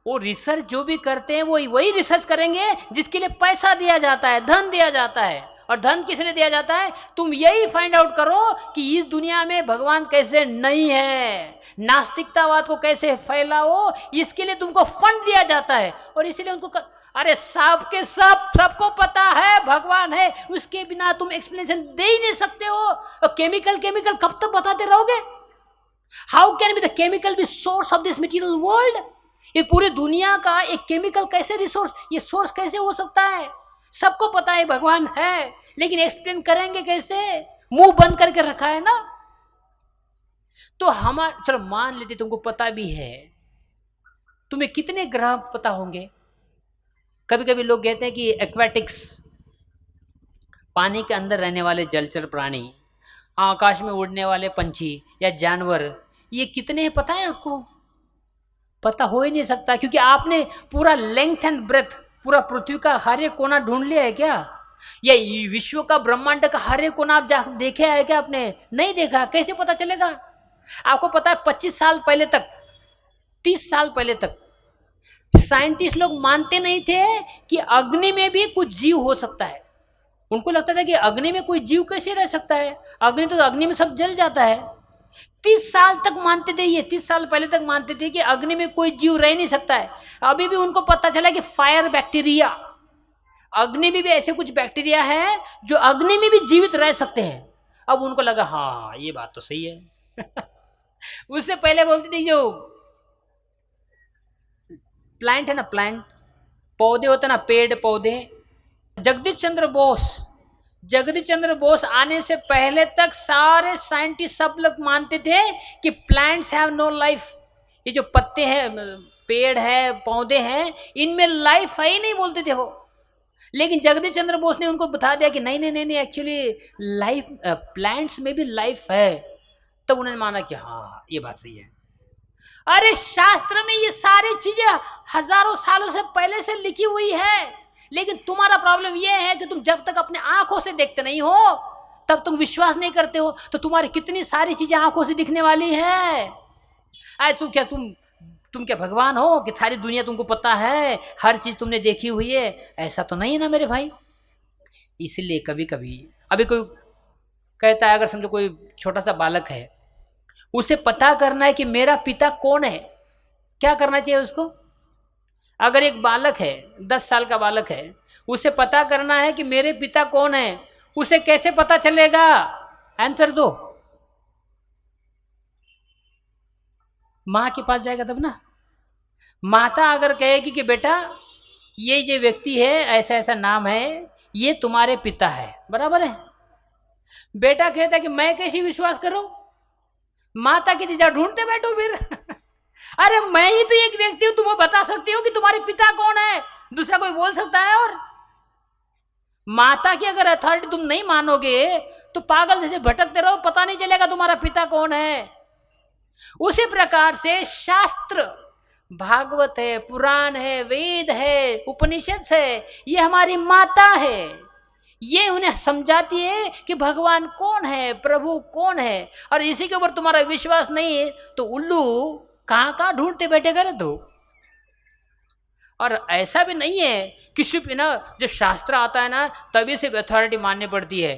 वो रिसर्च जो भी करते हैं वो वही रिसर्च करेंगे जिसके लिए पैसा दिया जाता है, धन दिया जाता है। और धन किस लिए दिया जाता है, तुम यही फाइंड आउट करो कि इस दुनिया में भगवान कैसे नहीं है, नास्तिकतावाद को कैसे फैलाओ, इसके लिए तुमको फंड दिया जाता है। और इसलिए उनको अरे सबको पता है भगवान है, उसके बिना तुम एक्सप्लेनेशन दे ही नहीं सकते हो। और केमिकल कब तक बताते रहोगे। How can be the chemical be source of this material world. ये पूरी दुनिया का एक केमिकल कैसे रिसोर्स, ये सोर्स कैसे हो सकता है। सबको पता है भगवान है, लेकिन एक्सप्लेन करेंगे कैसे, मुंह बंद करके रखा है ना। तो चलो मान लेते तुमको पता भी है, तुम्हें कितने ग्रह पता होंगे, कभी कभी लोग कहते हैं कि एक्वेटिक्स, पानी के अंदर रहने वाले जलचर प्राणी, आकाश में उड़ने वाले पंछी या जानवर, ये कितने हैं पता है आपको? पता हो ही नहीं सकता, क्योंकि आपने पूरा लेंथ एंड ब्रेथ, पूरा पृथ्वी का हर एक कोना ढूंढ लिया है क्या? या विश्व का, ब्रह्मांड का हर एक कोना आप जा देखे है क्या? आपने नहीं देखा, कैसे पता चलेगा? आपको पता है 25 साल पहले तक, 30 साल पहले तक साइंटिस्ट लोग मानते नहीं थे कि अग्नि में भी कुछ जीव हो सकता है। उनको लगता था कि अग्नि में कोई जीव कैसे रह सकता है, अग्नि तो अग्नि में सब जल जाता है। 30 साल तक मानते थे ये, 30 साल पहले तक मानते थे कि अग्नि में कोई जीव रह नहीं सकता है। अभी भी उनको पता चला कि फायर बैक्टीरिया, अग्नि में भी ऐसे कुछ बैक्टीरिया है जो अग्नि में भी जीवित रह सकते हैं। अब उनको लगा हाँ ये बात तो सही है। उससे पहले बोलते थे जो प्लांट है ना, प्लांट, पौधे होते ना, पेड़ पौधे, जगदीश चंद्र बोस आने से पहले तक सारे साइंटिस्ट सब लोग मानते थे कि प्लांट्स हैव नो लाइफ। ये जो पत्ते हैं, पेड़ है, पौधे हैं, इनमें लाइफ है ही नहीं, बोलते थे वो। लेकिन जगदीश चंद्र बोस ने उनको बता दिया कि नहीं नहीं नहीं, एक्चुअली लाइफ, प्लांट्स में भी लाइफ है। तो उन्होंने माना कि हाँ ये बात सही है। अरे शास्त्र में ये सारी चीजें हजारों सालों से पहले से लिखी हुई है, लेकिन तुम्हारा प्रॉब्लम यह है कि तुम जब तक अपने आंखों से देखते नहीं हो तब तुम विश्वास नहीं करते हो। तो तुम्हारी कितनी सारी चीजें आंखों से दिखने वाली है। अरे तुम क्या भगवान हो कि सारी दुनिया तुमको पता है, हर चीज तुमने देखी हुई है? ऐसा तो नहीं है ना मेरे भाई। इसलिए कभी कभी, अभी कोई कहता है, अगर समझो कोई छोटा सा बालक है, उसे पता करना है कि मेरा पिता कौन है, क्या करना चाहिए उसको? अगर एक बालक है, 10 साल का बालक है, उसे पता करना है कि मेरे पिता कौन है, उसे कैसे पता चलेगा? आंसर दो। माँ के पास जाएगा तब ना। माता अगर कहेगी कि बेटा ये जो व्यक्ति है, ऐसा ऐसा नाम है, ये तुम्हारे पिता है, बराबर है। बेटा कहता है कि मैं कैसे विश्वास करूं? माता की दिशा ढूंढते बैठो फिर। अरे मैं ही तो एक व्यक्ति हूं, तुम्हें बता सकती हूँ कि तुम्हारे पिता कौन है, दूसरा कोई बोल सकता है? और माता की अगर अथॉरिटी तुम नहीं मानोगे तो पागल जैसे भटकते रहो, पता नहीं चलेगा तुम्हारा पिता कौन है। उसी प्रकार से शास्त्र, भागवत है, पुराण है, वेद है, उपनिषद है, ये हमारी माता है। ये उन्हें समझाती है कि भगवान कौन है, प्रभु कौन है। और इसी के ऊपर तुम्हारा विश्वास नहीं है तो उल्लू कहां ढूंढते बैठेगा रे तू। और ऐसा भी नहीं है कि सिर्फ ना जो शास्त्र आता है ना तभी सिर्फ अथॉरिटी माननी पड़ती है।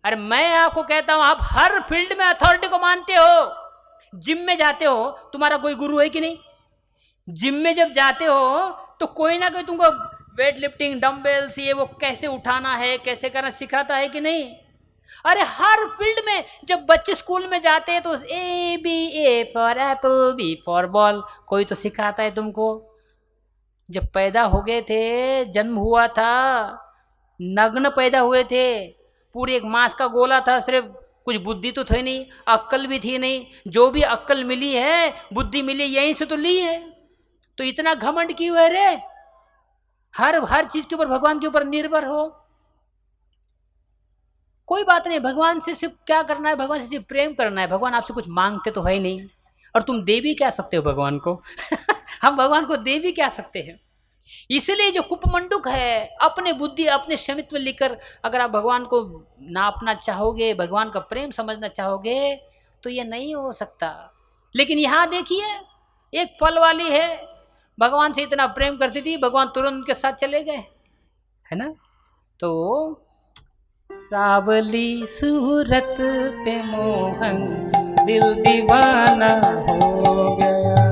अरे मैं आपको कहता हूं, आप हर फील्ड में अथॉरिटी को मानते हो। जिम में जाते हो, तुम्हारा कोई गुरु है कि नहीं? जिम में जब जाते हो तो कोई ना कोई तुमको वेट लिफ्टिंग, डंबल्स, ये वो कैसे उठाना है, कैसे करना सिखाता है कि नहीं? अरे हर फील्ड में जब बच्चे स्कूल में जाते हैं तो A for apple, B for ball, कोई तो सिखाता है तुमको। जब पैदा हो गए थे, जन्म हुआ था, नग्न पैदा हुए थे, पूरी एक मांस का गोला था, सिर्फ कुछ बुद्धि तो थी नहीं, अक्ल भी थी नहीं। जो भी अक्ल मिली है, बुद्धि मिली, यहीं से तो ली है। तो इतना घमंड क्यों है रे? हर चीज के ऊपर भगवान के ऊपर निर्भर हो। कोई बात नहीं, भगवान से सिर्फ क्या करना है, भगवान से सिर्फ प्रेम करना है। भगवान आपसे कुछ मांगते तो है ही नहीं, और तुम दे भी क्या सकते हो भगवान को? हम भगवान को दे भी क्या सकते हैं? इसलिए जो कुपमंडुक है, अपने बुद्धि, अपने क्षमित्व लेकर अगर आप भगवान को नापना चाहोगे, भगवान का प्रेम समझना चाहोगे, तो ये नहीं हो सकता। लेकिन यहां देखिए, एक फल वाली है, भगवान से इतना प्रेम करती थी, भगवान तुरंत उनके साथ चले गए, है ना? तो सावली सूरत पे मोहन दिल दीवाना हो गया।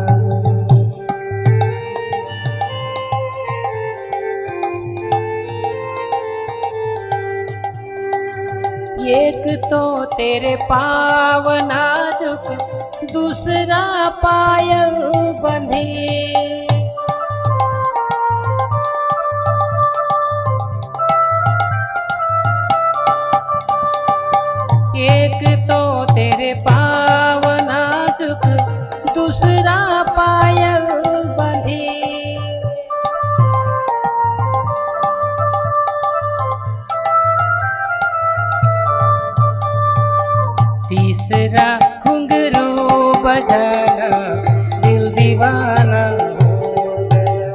एक तो तेरे पाँव नाजुक, दूसरा पायल बंधे। एक तो तेरे पाँव नाजुक, दूसरा पायल बंधे। तीसरा घुंघरू बजाना दिल दीवाना हो गया।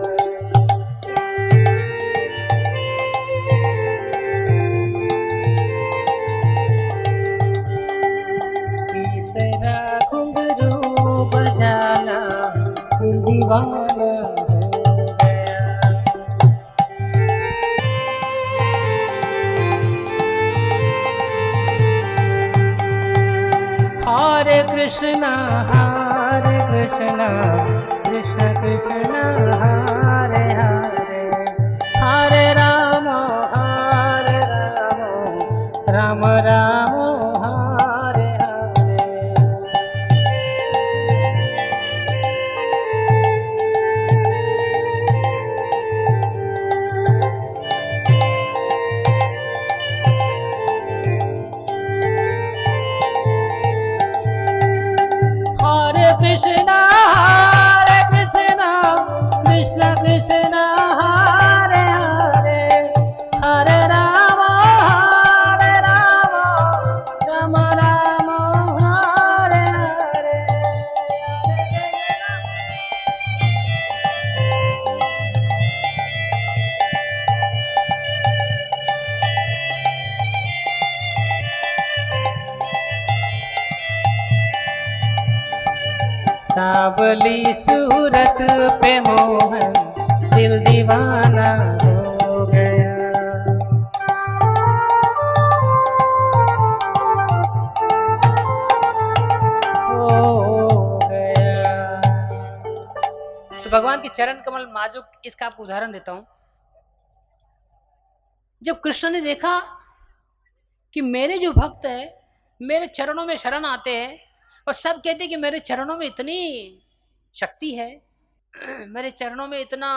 तीसरा घुंघरू बजाना दिल दीवाना हो गया। हरे कृष्णा कृष्ण कृष्ण हरे हरे, हरे राम राम राम हरे हरे। हरे कृष्ण कृष्ण कृष्ण हरे हरे, हरे राम राम राम हरे हरे। सावली सूरत पे मोहन दिल दीवाना हो गया। हो गया। तो भगवान के चरण कमल नाजुक, इसका आपको उदाहरण देता हूं। जब कृष्ण ने देखा कि मेरे जो भक्त है मेरे चरणों में शरण आते हैं और सब कहते हैं कि मेरे चरणों में इतनी शक्ति है, मेरे चरणों में इतना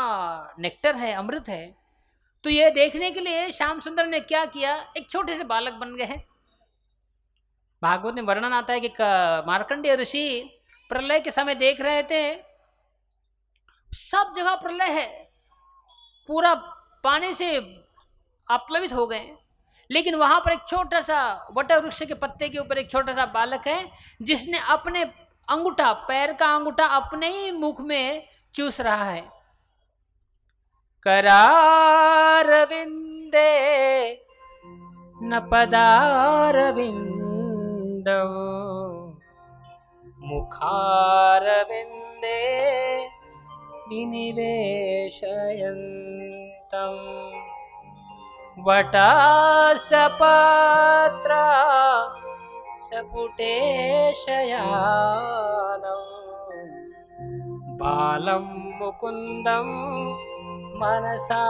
नेक्टर है, अमृत है, तो ये देखने के लिए श्याम सुंदर ने क्या किया, एक छोटे से बालक बन गए हैं। भागवत में वर्णन आता है कि मार्कंडेय ऋषि प्रलय के समय देख रहे थे, सब जगह प्रलय है, पूरा पानी से आप्लावित हो गए, लेकिन वहां पर एक छोटा सा वट वृक्ष के पत्ते के ऊपर एक छोटा सा बालक है जिसने अपने अंगूठा, पैर का अंगूठा अपने ही मुख में चूस रहा है। करारविंदे न पदारविंदौ मुखारविंदे विनिवेशयन्तम् वटासपत्र सपुटे शयानं बालं मुकुन्दं मनसा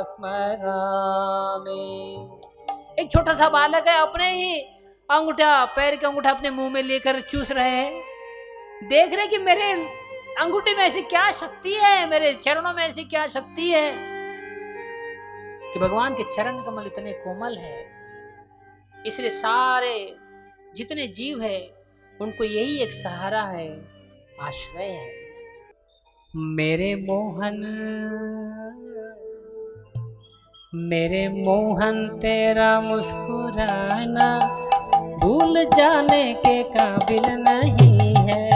स्मरामि। एक छोटा सा बालक है, अपने ही अंगूठा, पैर का अंगूठा अपने मुंह में लेकर चूस रहे हैं, देख रहे कि मेरे अंगूठे में ऐसी क्या शक्ति है, मेरे चरणों में ऐसी क्या शक्ति है कि भगवान के चरण कमल इतने कोमल है। इसलिए सारे जितने जीव है उनको यही एक सहारा है, आश्रय है। मेरे मोहन तेरा मुस्कुराना भूल जाने के काबिल नहीं है।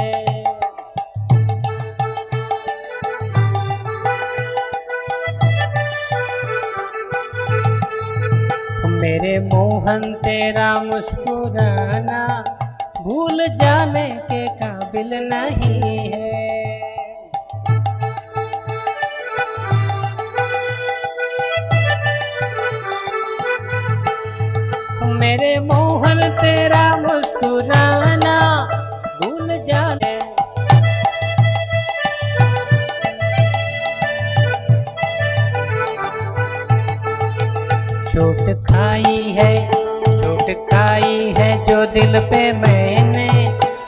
मेरे मोहन तेरा मुस्कुराना भूल जाने के काबिल नहीं है। मेरे मोहन तेरा मुस्कुराना भूल जाने। चोट खाई है जो दिल पे मैंने,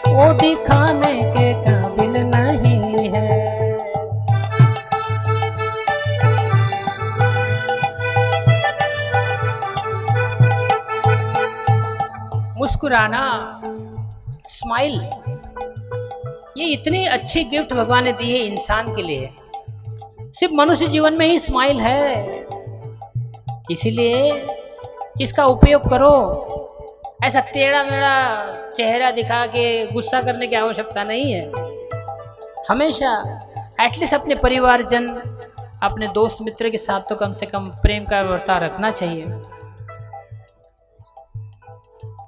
वो दिखाने के काबिल नहीं है। मुस्कुराना, स्माइल, ये इतनी अच्छी गिफ्ट भगवान ने दी है इंसान के लिए। सिर्फ मनुष्य जीवन में ही स्माइल है, इसीलिए इसका उपयोग करो। ऐसा टेढ़ा मेढ़ा चेहरा दिखा के गुस्सा करने की आवश्यकता नहीं है। हमेशा एटलीस्ट अपने परिवारजन, अपने दोस्त मित्र के साथ तो कम से कम प्रेम का व्यवहार रखना चाहिए।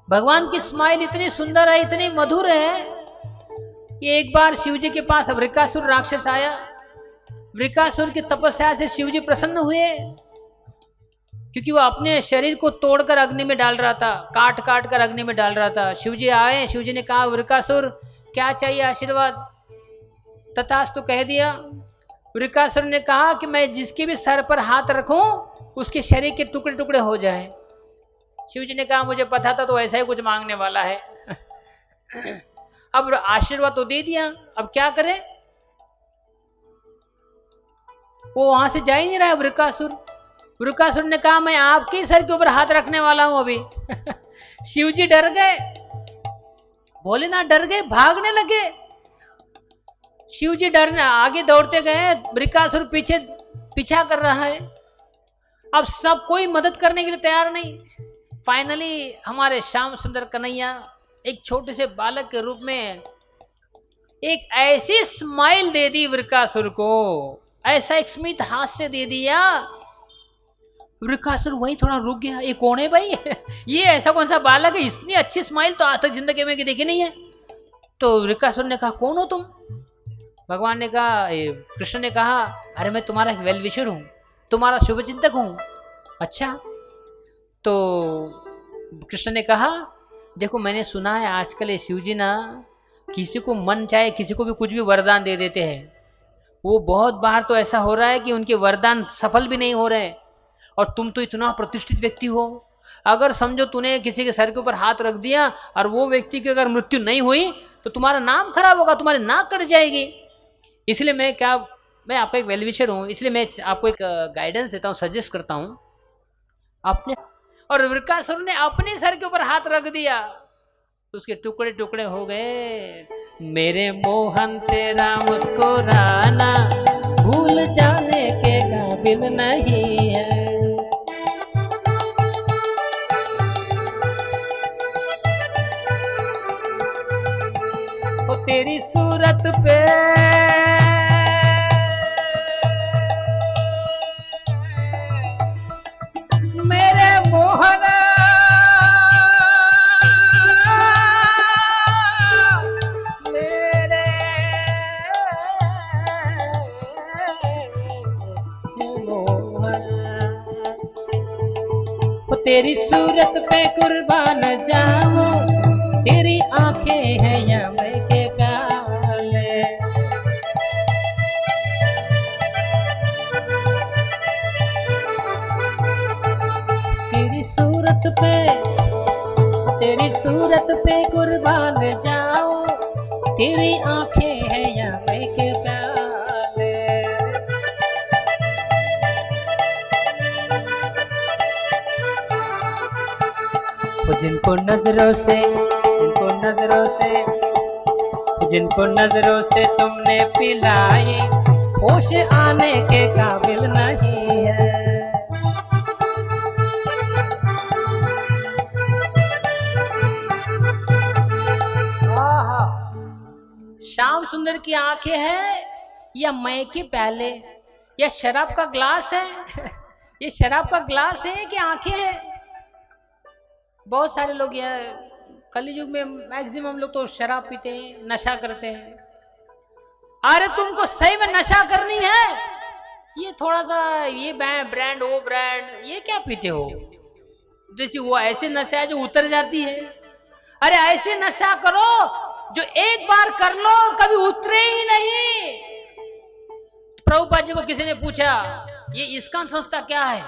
भगवान की स्माइल इतनी सुंदर है, इतनी मधुर है कि एक बार शिव जी के पास वृकासुर राक्षस आया। वृकासुर की तपस्या से शिव जी प्रसन्न हुए, क्योंकि वो अपने शरीर को तोड़कर अग्नि में डाल रहा था, काट काट कर अग्नि में डाल रहा था। शिव जी आए, शिव जी ने कहा वृकासुर क्या चाहिए आशीर्वाद? तथास्तु कह दिया। वृकासुर ने कहा कि मैं जिसके भी सर पर हाथ रखूं उसके शरीर के टुकड़े टुकड़े हो जाएं। शिव जी ने कहा मुझे पता था तो ऐसा ही कुछ मांगने वाला है। अब आशीर्वाद तो दे दिया, अब क्या करे? वो वहां से जा ही नहीं रहा है वृकासुर। वृकासुर ने कहा मैं आपके सर के ऊपर हाथ रखने वाला हूं अभी। शिव जी डर गए, बोले ना डर गए, भागने लगे। शिव जी डरने आगे दौड़ते गए, वृकासुर पीछे पीछा कर रहा है। अब सब कोई मदद करने के लिए तैयार नहीं। फाइनली हमारे श्याम सुंदर कन्हैया एक छोटे से बालक के रूप में एक ऐसी स्माइल दे दी वृकासुर को, ऐसा एक स्मित हास्य दे दिया। वृकासुर वही थोड़ा रुक गया, ये कौन है भाई? ये ऐसा कौन सा बालक है, इतनी अच्छी स्माइल तो आज तक जिंदगी में देखी नहीं है। तो वृकासुर ने कहा कौन हो तुम? भगवान ने कहा, कृष्ण ने कहा अरे मैं तुम्हारा वेल विशर हूं, तुम्हारा शुभ चिंतक हूं। अच्छा, तो कृष्ण ने कहा देखो मैंने सुना है आजकल ये शिव जी ना किसी को मन चाहे किसी को भी कुछ भी वरदान दे देते हैं। वो बहुत बार तो ऐसा हो रहा है कि उनके वरदान सफल भी नहीं हो रहे। और तुम तो इतना प्रतिष्ठित व्यक्ति हो, अगर समझो तूने किसी के सर के ऊपर हाथ रख दिया और वो व्यक्ति की अगर मृत्यु नहीं हुई तो तुम्हारा नाम खराब होगा, तुम्हारी नाक कट जाएगी। इसलिए मैं आपका एक वेल विशर हूँ, इसलिए मैं आपको एक गाइडेंस देता हूँ, सजेस्ट करता हूँ अपने। और वृकासुर ने अपने सर के ऊपर हाथ रख दिया तो उसके टुकड़े टुकड़े हो गए। मेरे मोहन तेरा मुस्कुराना भूल जाने के काबिल नहीं है। ओ तेरी सूरत पे मेरे मोहन मेरे मोहन, ओ तेरी सूरत पे कुर्बान जाऊं, तेरी आंखें हैं या मैं के काले। तेरी सूरत पे कुर्बान जाऊं, तेरी आंखें हैं या मैं के प्याले। जिनको नजरों से तुमने पिलाई, होश आने के काबिल नहीं है। श्याम सुंदर की आंखें हैं या मय के प्याले, या शराब का ग्लास है? ये शराब का ग्लास है कि आंखें हैं? बहुत सारे लोग यार कलयुग में मैक्सिमम लोग तो शराब पीते हैं, नशा करते हैं। अरे तुमको सही में नशा करनी है, ये थोड़ा सा ये ब्रांड वो ब्रांड ये क्या पीते हो? जैसे वो ऐसे नशा है जो उतर जाती है। अरे ऐसे नशा करो जो एक बार कर लो कभी उतरे ही नहीं। प्रभुपाद जी को किसी ने पूछा ये इस्कॉन संस्था क्या है,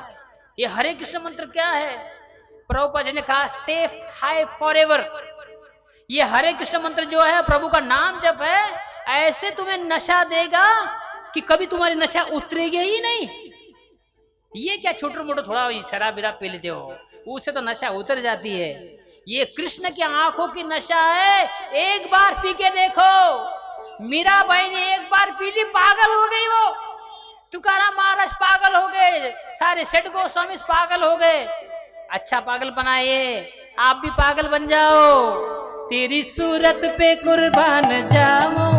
ये हरे कृष्ण मंत्र क्या है? प्रभुपाद जी ने कहा स्टे हाई फॉरएवर। ये हरे कृष्ण मंत्र जो है प्रभु का नाम जप है, ऐसे तुम्हें नशा देगा कि कभी तुम्हारी नशा उतरेगी ही नहीं। ये क्या छोटे मोटे थोड़ा शराब बिराब पी लेते हो, उससे तो नशा उतर जाती है। ये कृष्ण की आंखों की नशा है, एक बार पी के देखो। मीराबाई ने एक बार पी ली, पागल हो गई वो। तुकाराम महाराज पागल हो गए, सारे सेठ गोस्वामी पागल हो गए। अच्छा पागल बनाए, आप भी पागल बन जाओ, तेरी सूरत पे कुर्बान जाऊं,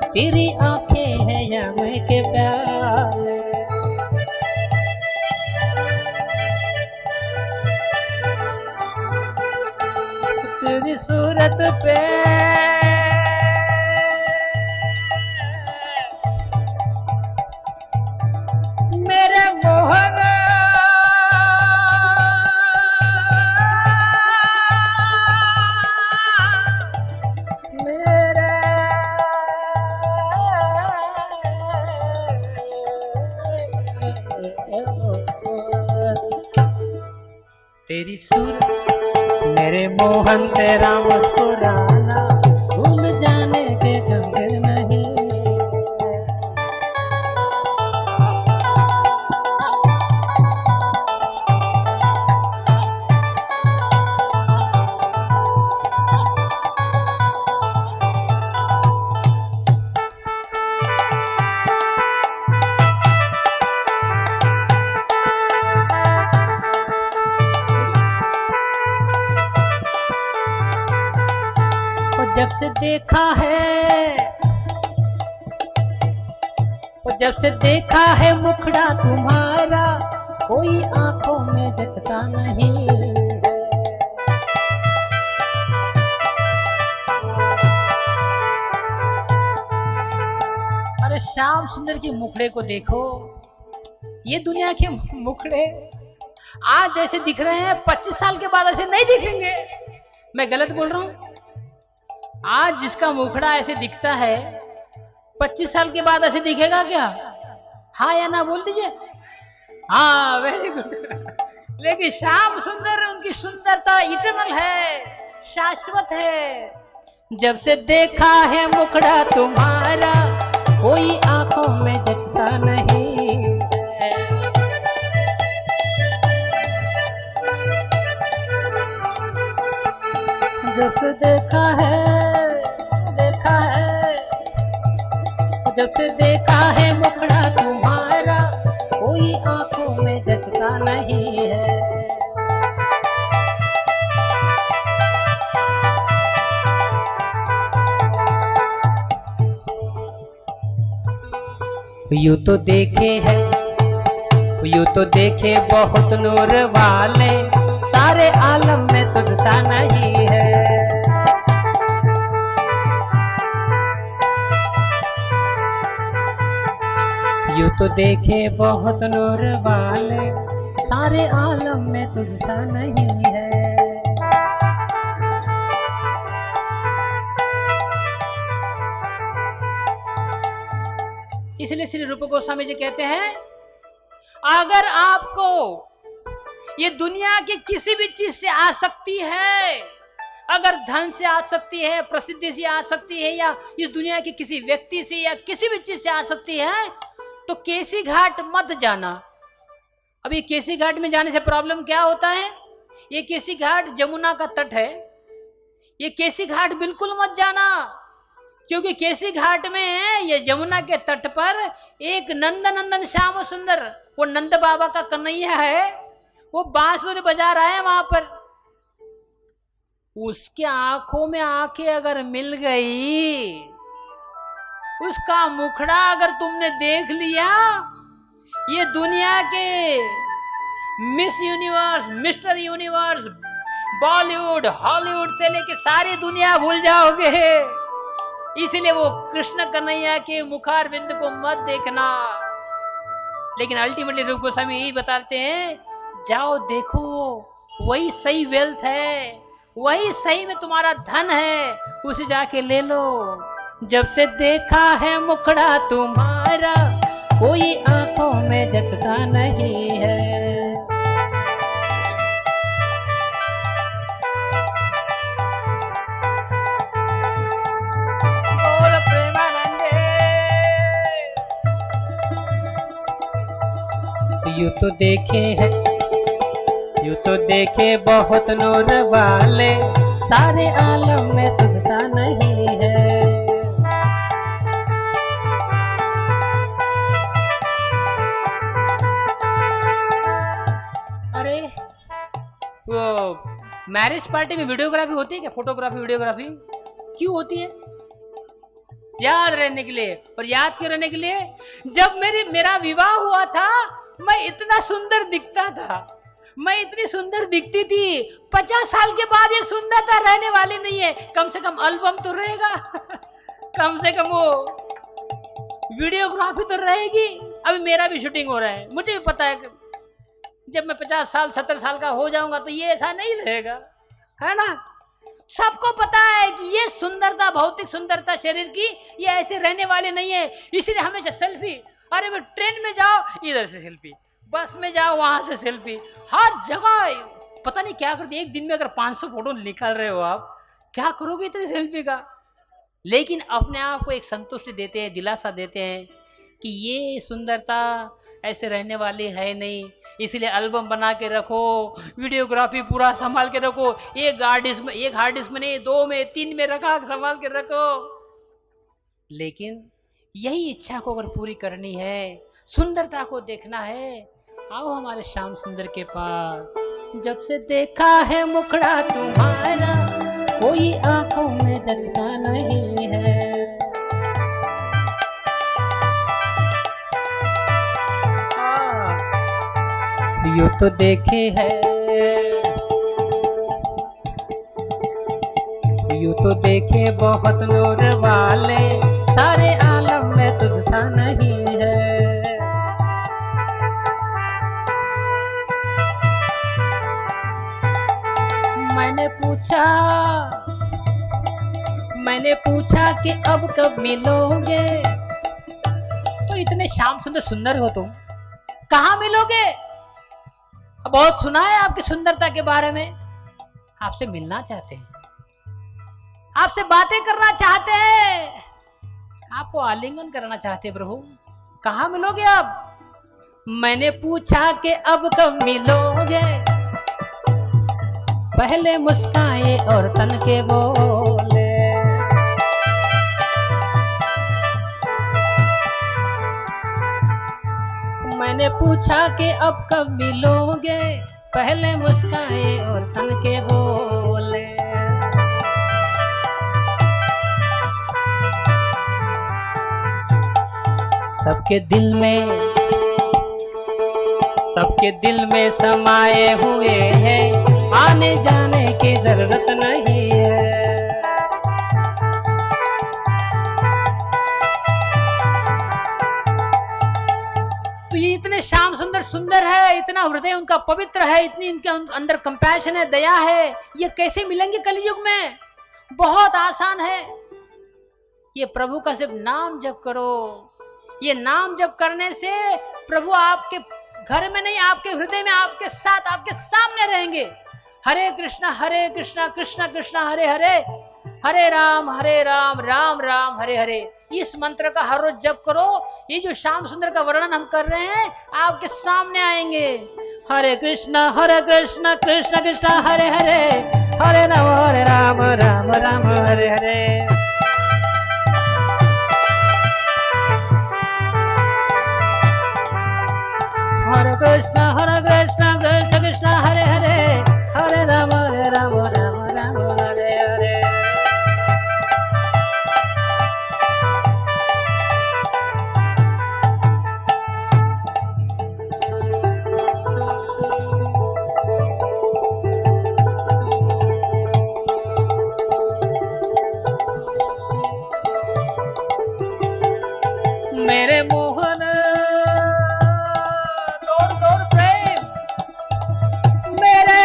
तेरी आंखें हैं यम के प्याले। तेरी सूरत पे मेरे मोहन तेरी सूरत मेरे मोहन तेरा मुस्कुराना, भूल जाने के ढंग नहीं। जब से देखा है, जब से देखा है मुखड़ा तुम्हारा, कोई आंखों में जचता नहीं। अरे श्याम सुंदर के मुखड़े को देखो, ये दुनिया के मुखड़े आज जैसे दिख रहे हैं 25 साल के बाद ऐसे नहीं दिखेंगे। मैं गलत बोल रहा हूं? आज जिसका मुखड़ा ऐसे दिखता है 25 साल के बाद ऐसे दिखेगा क्या? हाँ या ना बोल दीजिए। हाँ, वेरी गुड। लेकिन श्याम सुंदर, उनकी सुंदरता इटर्नल है, शाश्वत है। जब से देखा है मुखड़ा तुम्हारा, कोई आंखों में जचता नहीं है। जब से देखा है, जब से देखा है मुखड़ा तुम्हारा, कोई आंखों में जचता नहीं है। यूं तो देखे है, यूं तो देखे बहुत नूर वाले, सारे आलम में तुझसा नहीं है। यूं तो देखे बहुत नूर वाले, सारे आलम में तुझसा नहीं है। इसलिए श्री रूप गोस्वामी जी कहते हैं, अगर आपको ये दुनिया की किसी भी चीज से आसक्ति है, अगर धन से आसक्ति है, प्रसिद्धि से आसक्ति है, या इस दुनिया के किसी व्यक्ति से या किसी भी चीज से आसक्ति है, तो केसी घाट मत जाना। अब ये केसी घाट में जाने से प्रॉब्लम क्या होता है? ये केसी घाट जमुना का तट है, ये केसी घाट बिल्कुल मत जाना, क्योंकि केसी घाट में ये जमुना के तट पर एक नंदनंदन श्याम सुंदर, वो नंद बाबा का कन्हैया है, वो बांसुरी बजा रहा है वहां पर। उसके आंखों में आंखें अगर मिल गई, उसका मुखड़ा अगर तुमने देख लिया, ये दुनिया के miss universe, mister universe, Bollywood, Hollywood से लेके सारी दुनिया भूल जाओगे। इसलिए वो कृष्ण कन्हैया के मुखारविंद को मत देखना। लेकिन अल्टीमेटली रूप गोस्वामी यही बताते हैं, जाओ देखो, वही सही वेल्थ है, वही सही में तुम्हारा धन है, उसे जाके ले लो। जब से देखा है मुखड़ा तुम्हारा, कोई आंखों में जचता नहीं है। बोल प्रेमानंदे। यूं तो देखे है, यूं तो देखे बहुत नूर वाले, सारे आलम में तुझसा नहीं है। अरे वो मैरिज पार्टी में वीडियोग्राफी होती है क्या? फोटोग्राफी वीडियोग्राफी क्यों होती है? याद रहने के लिए। और याद क्यों रहने के लिए? जब मेरा विवाह हुआ था मैं इतना सुंदर दिखता था, मैं इतनी सुंदर दिखती थी। 50 साल के बाद ये सुंदरता रहने वाली नहीं है। कम से कम एल्बम तो रहेगा कम से कम वो वीडियोग्राफी तो रहेगी। अभी मेरा भी शूटिंग हो रहा है, मुझे भी पता है कि जब मैं 50 साल 70 साल का हो जाऊंगा तो ये ऐसा नहीं रहेगा, है ना। सबको पता है कि ये सुंदरता, भौतिक सुंदरता शरीर की, ये ऐसे रहने वाले नहीं है। इसलिए हमेशा सेल्फी। अरे वो ट्रेन में जाओ इधर से सेल्फी, बस में जाओ वहां से सेल्फी, हर जगह पता नहीं क्या करते। एक दिन में अगर 500 फोटो निकाल रहे हो आप, क्या करोगे इतनी सेल्फी का? लेकिन अपने आप को एक संतुष्टि देते हैं, दिलासा देते हैं कि ये सुंदरता ऐसे रहने वाली है नहीं। इसलिए एल्बम बना के रखो, वीडियोग्राफी पूरा संभाल के रखो। एक हार्ड डिस्क में नहीं, 2 में 3 में रखा संभाल के रखो। लेकिन यही इच्छा को अगर पूरी करनी है, सुंदरता को देखना है, आओ हमारे श्याम सुंदर के पास। जब से देखा है मुखड़ा तुम्हारा, कोई आंखों में जचता नहीं है। यूं तो देखे है, यूं तो देखे बहुत नूर वाले, सारे आलम में तुझसा नहीं है। मैंने पूछा कि अब कब मिलोगे, तो इतने श्याम सुंदर सुंदर हो तुम, कहाँ मिलोगे? बहुत सुना है आपकी सुंदरता के बारे में, आपसे मिलना चाहते हैं, आपसे बातें करना चाहते हैं, आपको आलिंगन करना चाहते हैं। प्रभु कहाँ मिलोगे आप? मैंने पूछा कि अब कब मिलोगे, पहले मुस्काए और तन के बोले। मैंने पूछा कि अब कब मिलोगे, पहले मुस्काए और तन के बोले। सबके दिल में समाये हुए हैं, आने जाने की जरूरत नहीं है। तो ये इतने श्याम सुंदर सुंदर है, इतना हृदय उनका पवित्र है, इतनी इनके अंदर कंपैशन है, दया है। ये कैसे मिलेंगे कलयुग में? बहुत आसान है। ये प्रभु का सिर्फ नाम जप करो। ये नाम जप करने से प्रभु आपके घर में नहीं, आपके हृदय में, आपके साथ, आपके सामने रहेंगे। हरे कृष्णा कृष्णा कृष्णा हरे हरे, हरे राम राम राम हरे हरे। इस मंत्र का हर रोज जप करो। ये जो श्याम सुंदर का वर्णन हम कर रहे हैं आपके सामने आएंगे। हरे कृष्णा कृष्णा कृष्णा हरे हरे, हरे राम राम राम हरे हरे। हरे कृष्णा कृष्णा कृष्णा हरे हरे, हरे राम राम राम हरे हरे। मेरे मोहन तोड़ प्रेम, मेरे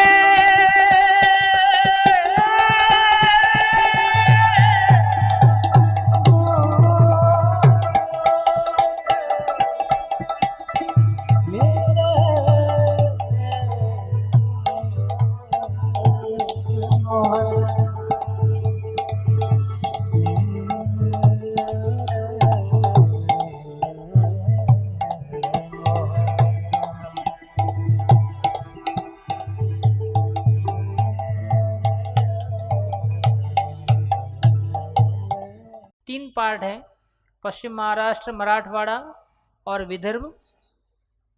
तीन पार्ट है, पश्चिम महाराष्ट्र, मराठवाड़ा और विदर्भ।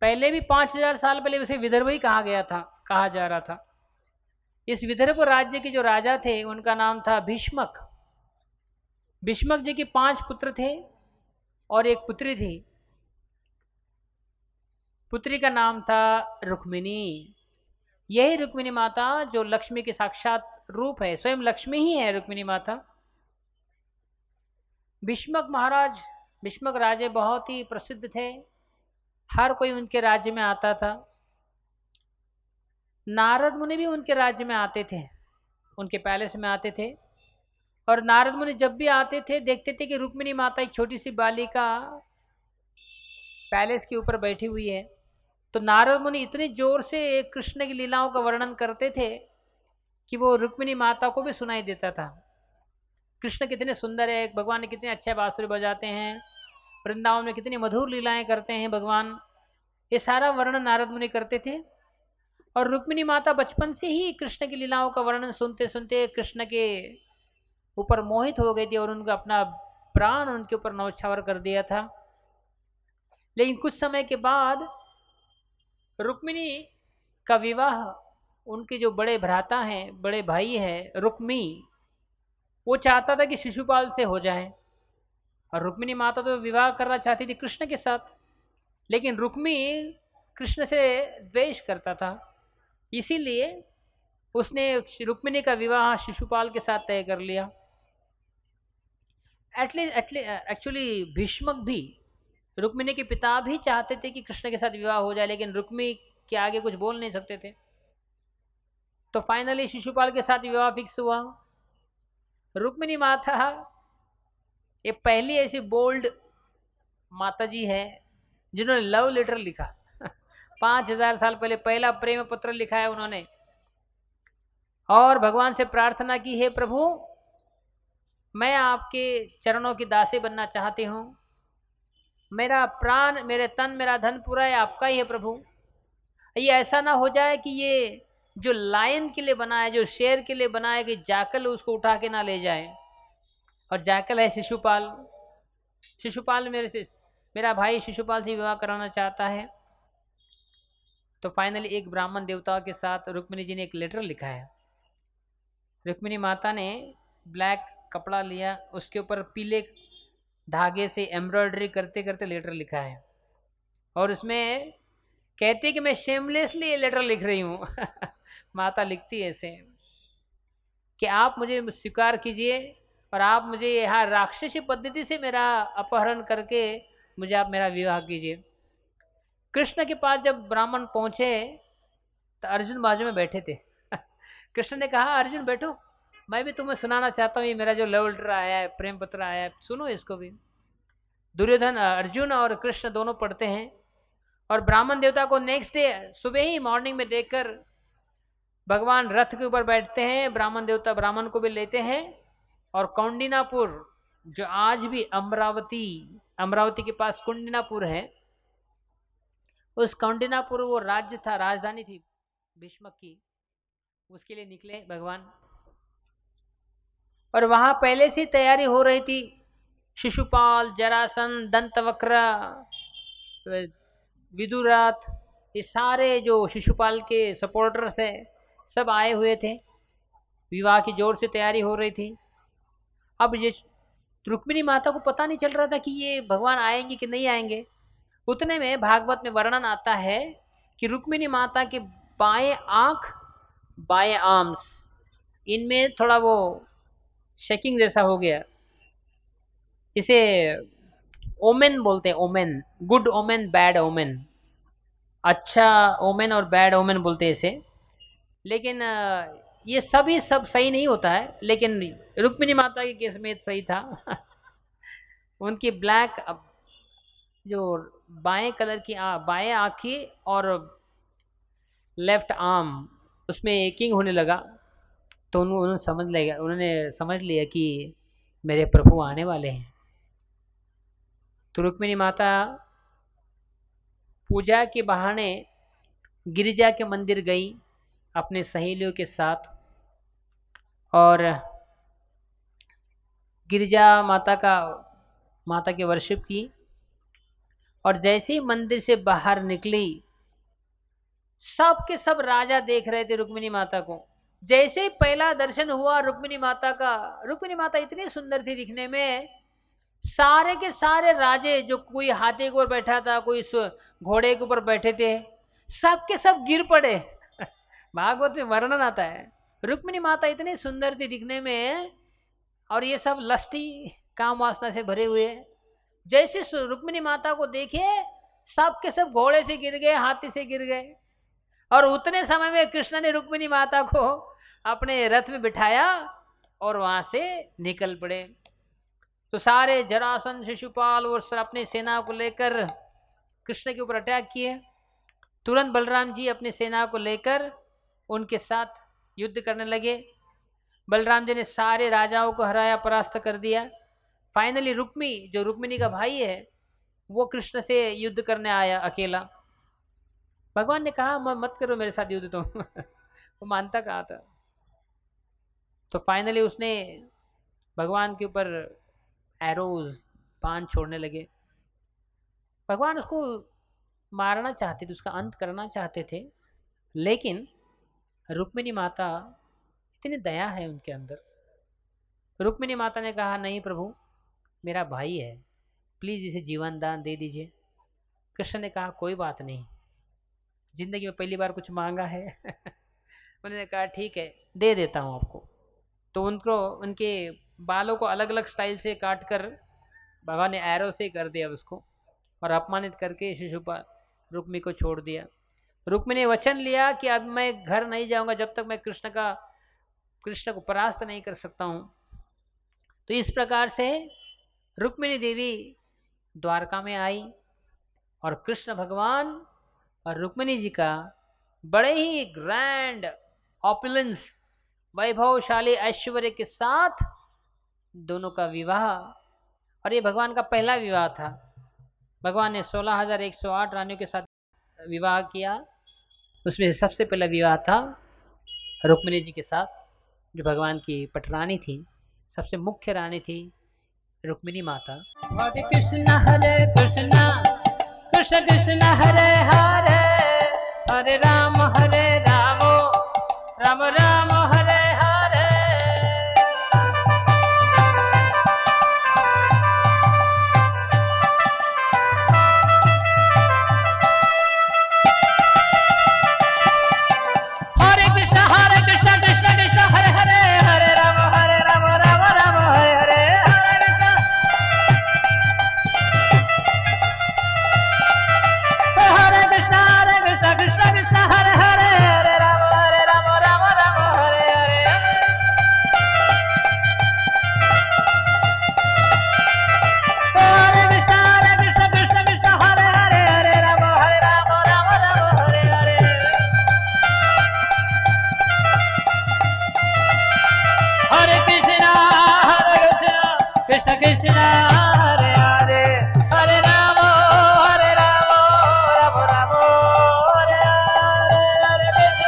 पहले भी 5000 साल पहले उसे विदर्भ ही कहा गया था, कहा जा रहा था। इस विदर्भ राज्य के जो राजा थे उनका नाम था भीष्मक। भीष्मक जी के 5 पुत्र थे और एक पुत्री थी। पुत्री का नाम था रुक्मिणी। यही रुक्मिणी माता जो लक्ष्मी के साक्षात रूप है, स्वयं लक्ष्मी ही है रुक्मिणी माता। भीष्मक राजे बहुत ही प्रसिद्ध थे, हर कोई उनके राज्य में आता था। नारद मुनि भी उनके राज्य में आते थे, उनके पैलेस में आते थे। और नारद मुनि जब भी आते थे देखते थे कि रुक्मिणी माता एक छोटी सी बालिका पैलेस के ऊपर बैठी हुई है। तो नारद मुनि इतने जोर से कृष्ण की लीलाओं का वर्णन करते थे कि वो रुक्मिणी माता को भी सुनाई देता था। कृष्ण कितने सुंदर है, भगवान कितने अच्छे बांसुरी बजाते हैं, वृंदावन में कितनी मधुर लीलाएं करते हैं भगवान, ये सारा वर्णन नारद मुनि करते थे। और रुक्मिणी माता बचपन से ही कृष्ण की लीलाओं का वर्णन सुनते सुनते कृष्ण के ऊपर मोहित हो गई थी और उनका अपना प्राण उनके ऊपर न्यौछावर कर दिया था। लेकिन कुछ समय के बाद रुक्मिणी का विवाह उनके जो बड़े भ्राता हैं, बड़े भाई हैं रुक्मी, वो चाहता था कि शिशुपाल से हो जाए। और रुक्मिणी माता तो विवाह करना चाहती थी कृष्ण के साथ, लेकिन रुक्मी कृष्ण से द्वेष करता था। इसीलिए उसने रुक्मिणी का विवाह शिशुपाल के साथ तय कर लिया। एक्चुअली भीष्मक भी, रुक्मिणी के पिता भी चाहते थे कि कृष्ण के साथ विवाह हो जाए, लेकिन रुक्मी के आगे कुछ बोल नहीं सकते थे। तो फाइनली शिशुपाल के साथ विवाह फिक्स हुआ। रुक्मिणी माता ये पहली ऐसी बोल्ड माता जी है जिन्होंने लव लेटर लिखा। 5000 साल पहले पहला प्रेम पत्र लिखा है उन्होंने, और भगवान से प्रार्थना की है, प्रभु मैं आपके चरणों की दासी बनना चाहती हूँ, मेरा प्राण, मेरे तन, मेरा धन पूरा है आपका ही है प्रभु। ये ऐसा ना हो जाए कि ये जो लायन के लिए बना है, जो शेर के लिए बना है, कि जाकल उसको उठा के ना ले जाए। और जाकल है शिशुपाल। शिशुपाल मेरा भाई शिशुपाल से विवाह कराना चाहता है। तो फाइनली एक ब्राह्मण देवता के साथ रुक्मिणी जी ने एक लेटर लिखा है। रुक्मिणी माता ने ब्लैक कपड़ा लिया, उसके ऊपर पीले धागे से एम्ब्रॉयडरी करते करते लेटर लिखा है। और उसमें कहती कि मैं शेमलेसली ये लेटर लिख रही हूँ। माता लिखती है ऐसे कि आप मुझे स्वीकार कीजिए और आप मुझे यहाँ राक्षसी पद्धति से मेरा अपहरण करके मुझे आप मेरा विवाह कीजिए। कृष्ण के पास जब ब्राह्मण पहुँचे तो अर्जुन बाजू में बैठे थे। कृष्ण ने कहा, अर्जुन बैठो, मैं भी तुम्हें सुनाना चाहता हूँ, ये मेरा जो लव लेटर आया है, प्रेम पत्र आया है, सुनो इसको भी। दुर्योधन, अर्जुन और कृष्ण दोनों पढ़ते हैं। और ब्राह्मण देवता को नेक्स्ट डे सुबह ही मॉर्निंग में देखकर भगवान रथ के ऊपर बैठते हैं। ब्राह्मण देवता ब्राह्मण को भी लेते हैं और कौंडिनापुर, जो आज भी अमरावती के पास कौंडिनापुर है, उस कौंडिनापुर वो राज्य था, राजधानी थी भीष्मक की, उसके लिए निकले भगवान। और वहां पहले से तैयारी हो रही थी। शिशुपाल, जरासंध, दंतवक्र, विदुरथ, ये सारे जो शिशुपाल के सपोर्टर्स है सब आए हुए थे। विवाह की जोर से तैयारी हो रही थी। अब ये रुक्मिणी माता को पता नहीं चल रहा था कि ये भगवान आएंगे कि नहीं आएंगे। उतने में भागवत में वर्णन आता है कि रुक्मिणी माता के बाएं आंख, बाएं आर्म्स, इनमें थोड़ा वो शेकिंग जैसा हो गया। इसे ओमेन बोलते हैं, omen, good omen, bad omen, अच्छा ओमेन और बैड ओमेन बोलते हैं इसे। लेकिन ये सब सही नहीं होता है, लेकिन रुक्मिणी माता के केस में सही था। उनकी ब्लैक जो बाएं कलर की बाएं आँखें और लेफ्ट आर्म, उसमें एकिंग होने लगा। तो उन्होंने समझ लिया कि मेरे प्रभु आने वाले हैं। तो रुक्मिणी माता पूजा के बहाने गिरिजा के मंदिर गई अपने सहेलियों के साथ, और गिरिजा माता की वर्शिप की। और जैसे ही मंदिर से बाहर निकली, सब के सब राजा देख रहे थे रुक्मिणी माता को। जैसे ही पहला दर्शन हुआ रुक्मिणी माता का, रुक्मिणी माता इतनी सुंदर थी दिखने में, सारे के सारे राजे, जो कोई हाथी के ऊपर बैठा था, कोई घोड़े के ऊपर बैठे थे, सब के सब गिर पड़े। भागवत में वर्णन आता है, रुक्मिणी माता इतनी सुंदर थी दिखने में, और ये सब लस्टी काम वासना से भरे हुए। जैसे रुक्मिणी माता को देखे, सब के सब घोड़े से गिर गए, हाथी से गिर गए। और उतने समय में कृष्ण ने रुक्मिणी माता को अपने रथ में बिठाया और वहां से निकल पड़े। तो सारे जरासंध, शिशुपाल और सब अपने सेना को लेकर कृष्ण के ऊपर अटैक किए। तुरंत बलराम जी अपनी सेना को लेकर उनके साथ युद्ध करने लगे। बलराम जी ने सारे राजाओं को हराया, परास्त कर दिया। फाइनली जो रुक्मिणी का भाई है, वो कृष्ण से युद्ध करने आया अकेला। भगवान ने कहा मत करो मेरे साथ युद्ध तुम। वो मानता कहा था। तो फाइनली उसने भगवान के ऊपर एरोज, बाण छोड़ने लगे। भगवान उसको मारना चाहते थे, उसका अंत करना चाहते थे, लेकिन रुक्मिणी माता, इतनी दया है उनके अंदर। रुक्मिणी माता ने कहा नहीं प्रभु, मेरा भाई है, प्लीज़ इसे जीवन दान दे दीजिए। कृष्ण ने कहा कोई बात नहीं, जिंदगी में पहली बार कुछ मांगा है। उन्होंने कहा ठीक है, दे देता हूँ आपको। तो उनके बालों को अलग अलग स्टाइल से काट कर भगवान ने एरो से कर दिया उसको, और अपमानित करके शिशुपाल रुक्मी को छोड़ दिया। रुक्मी ने वचन लिया कि अब मैं घर नहीं जाऊंगा जब तक मैं कृष्ण को परास्त नहीं कर सकता हूँ। तो इस प्रकार से रुक्मिणी देवी द्वारका में आई, और कृष्ण भगवान और रुक्मिणी जी का बड़े ही ग्रैंड ऑपुलेंस, वैभवशाली ऐश्वर्य के साथ दोनों का विवाह। और ये भगवान का पहला विवाह था। भगवान ने 16,108 रानियों के साथ विवाह किया। उसमें से सबसे पहला विवाह था रुक्मिणी जी के साथ, जो भगवान की पटरानी थी, सबसे मुख्य रानी थी रुक्मिणी माता। हरे कृष्ण कृष्ण कृष्ण हरे हरे, हरे राम राम राम हरे हरे। हरे कृष्ण कृष्ण कृष्ण हरे हरे, हरे राम राम राम हरे हरे। हरे कृष्ण कृष्ण कृष्ण हरे हरे, हरे राम राम हरे हरे। हरे कृष्ण कृष्ण कृष्ण हरे हरे, हरे राम राम हरे हरे। हरे कृष्ण कृष्ण कृष्ण हरे हरे, हरे राम राम राम हरे हरे। हरे कृष्ण।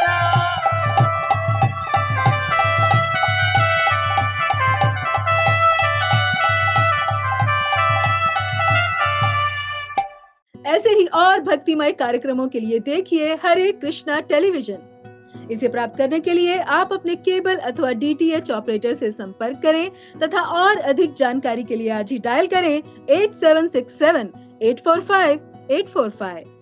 ऐसे ही और भक्तिमय कार्यक्रमों के लिए देखिए हरे कृष्णा टेलीविजन। इसे प्राप्त करने के लिए आप अपने केबल अथवा DTH ऑपरेटर से संपर्क करें तथा और अधिक जानकारी के लिए आज ही डायल करें 8767 845 845।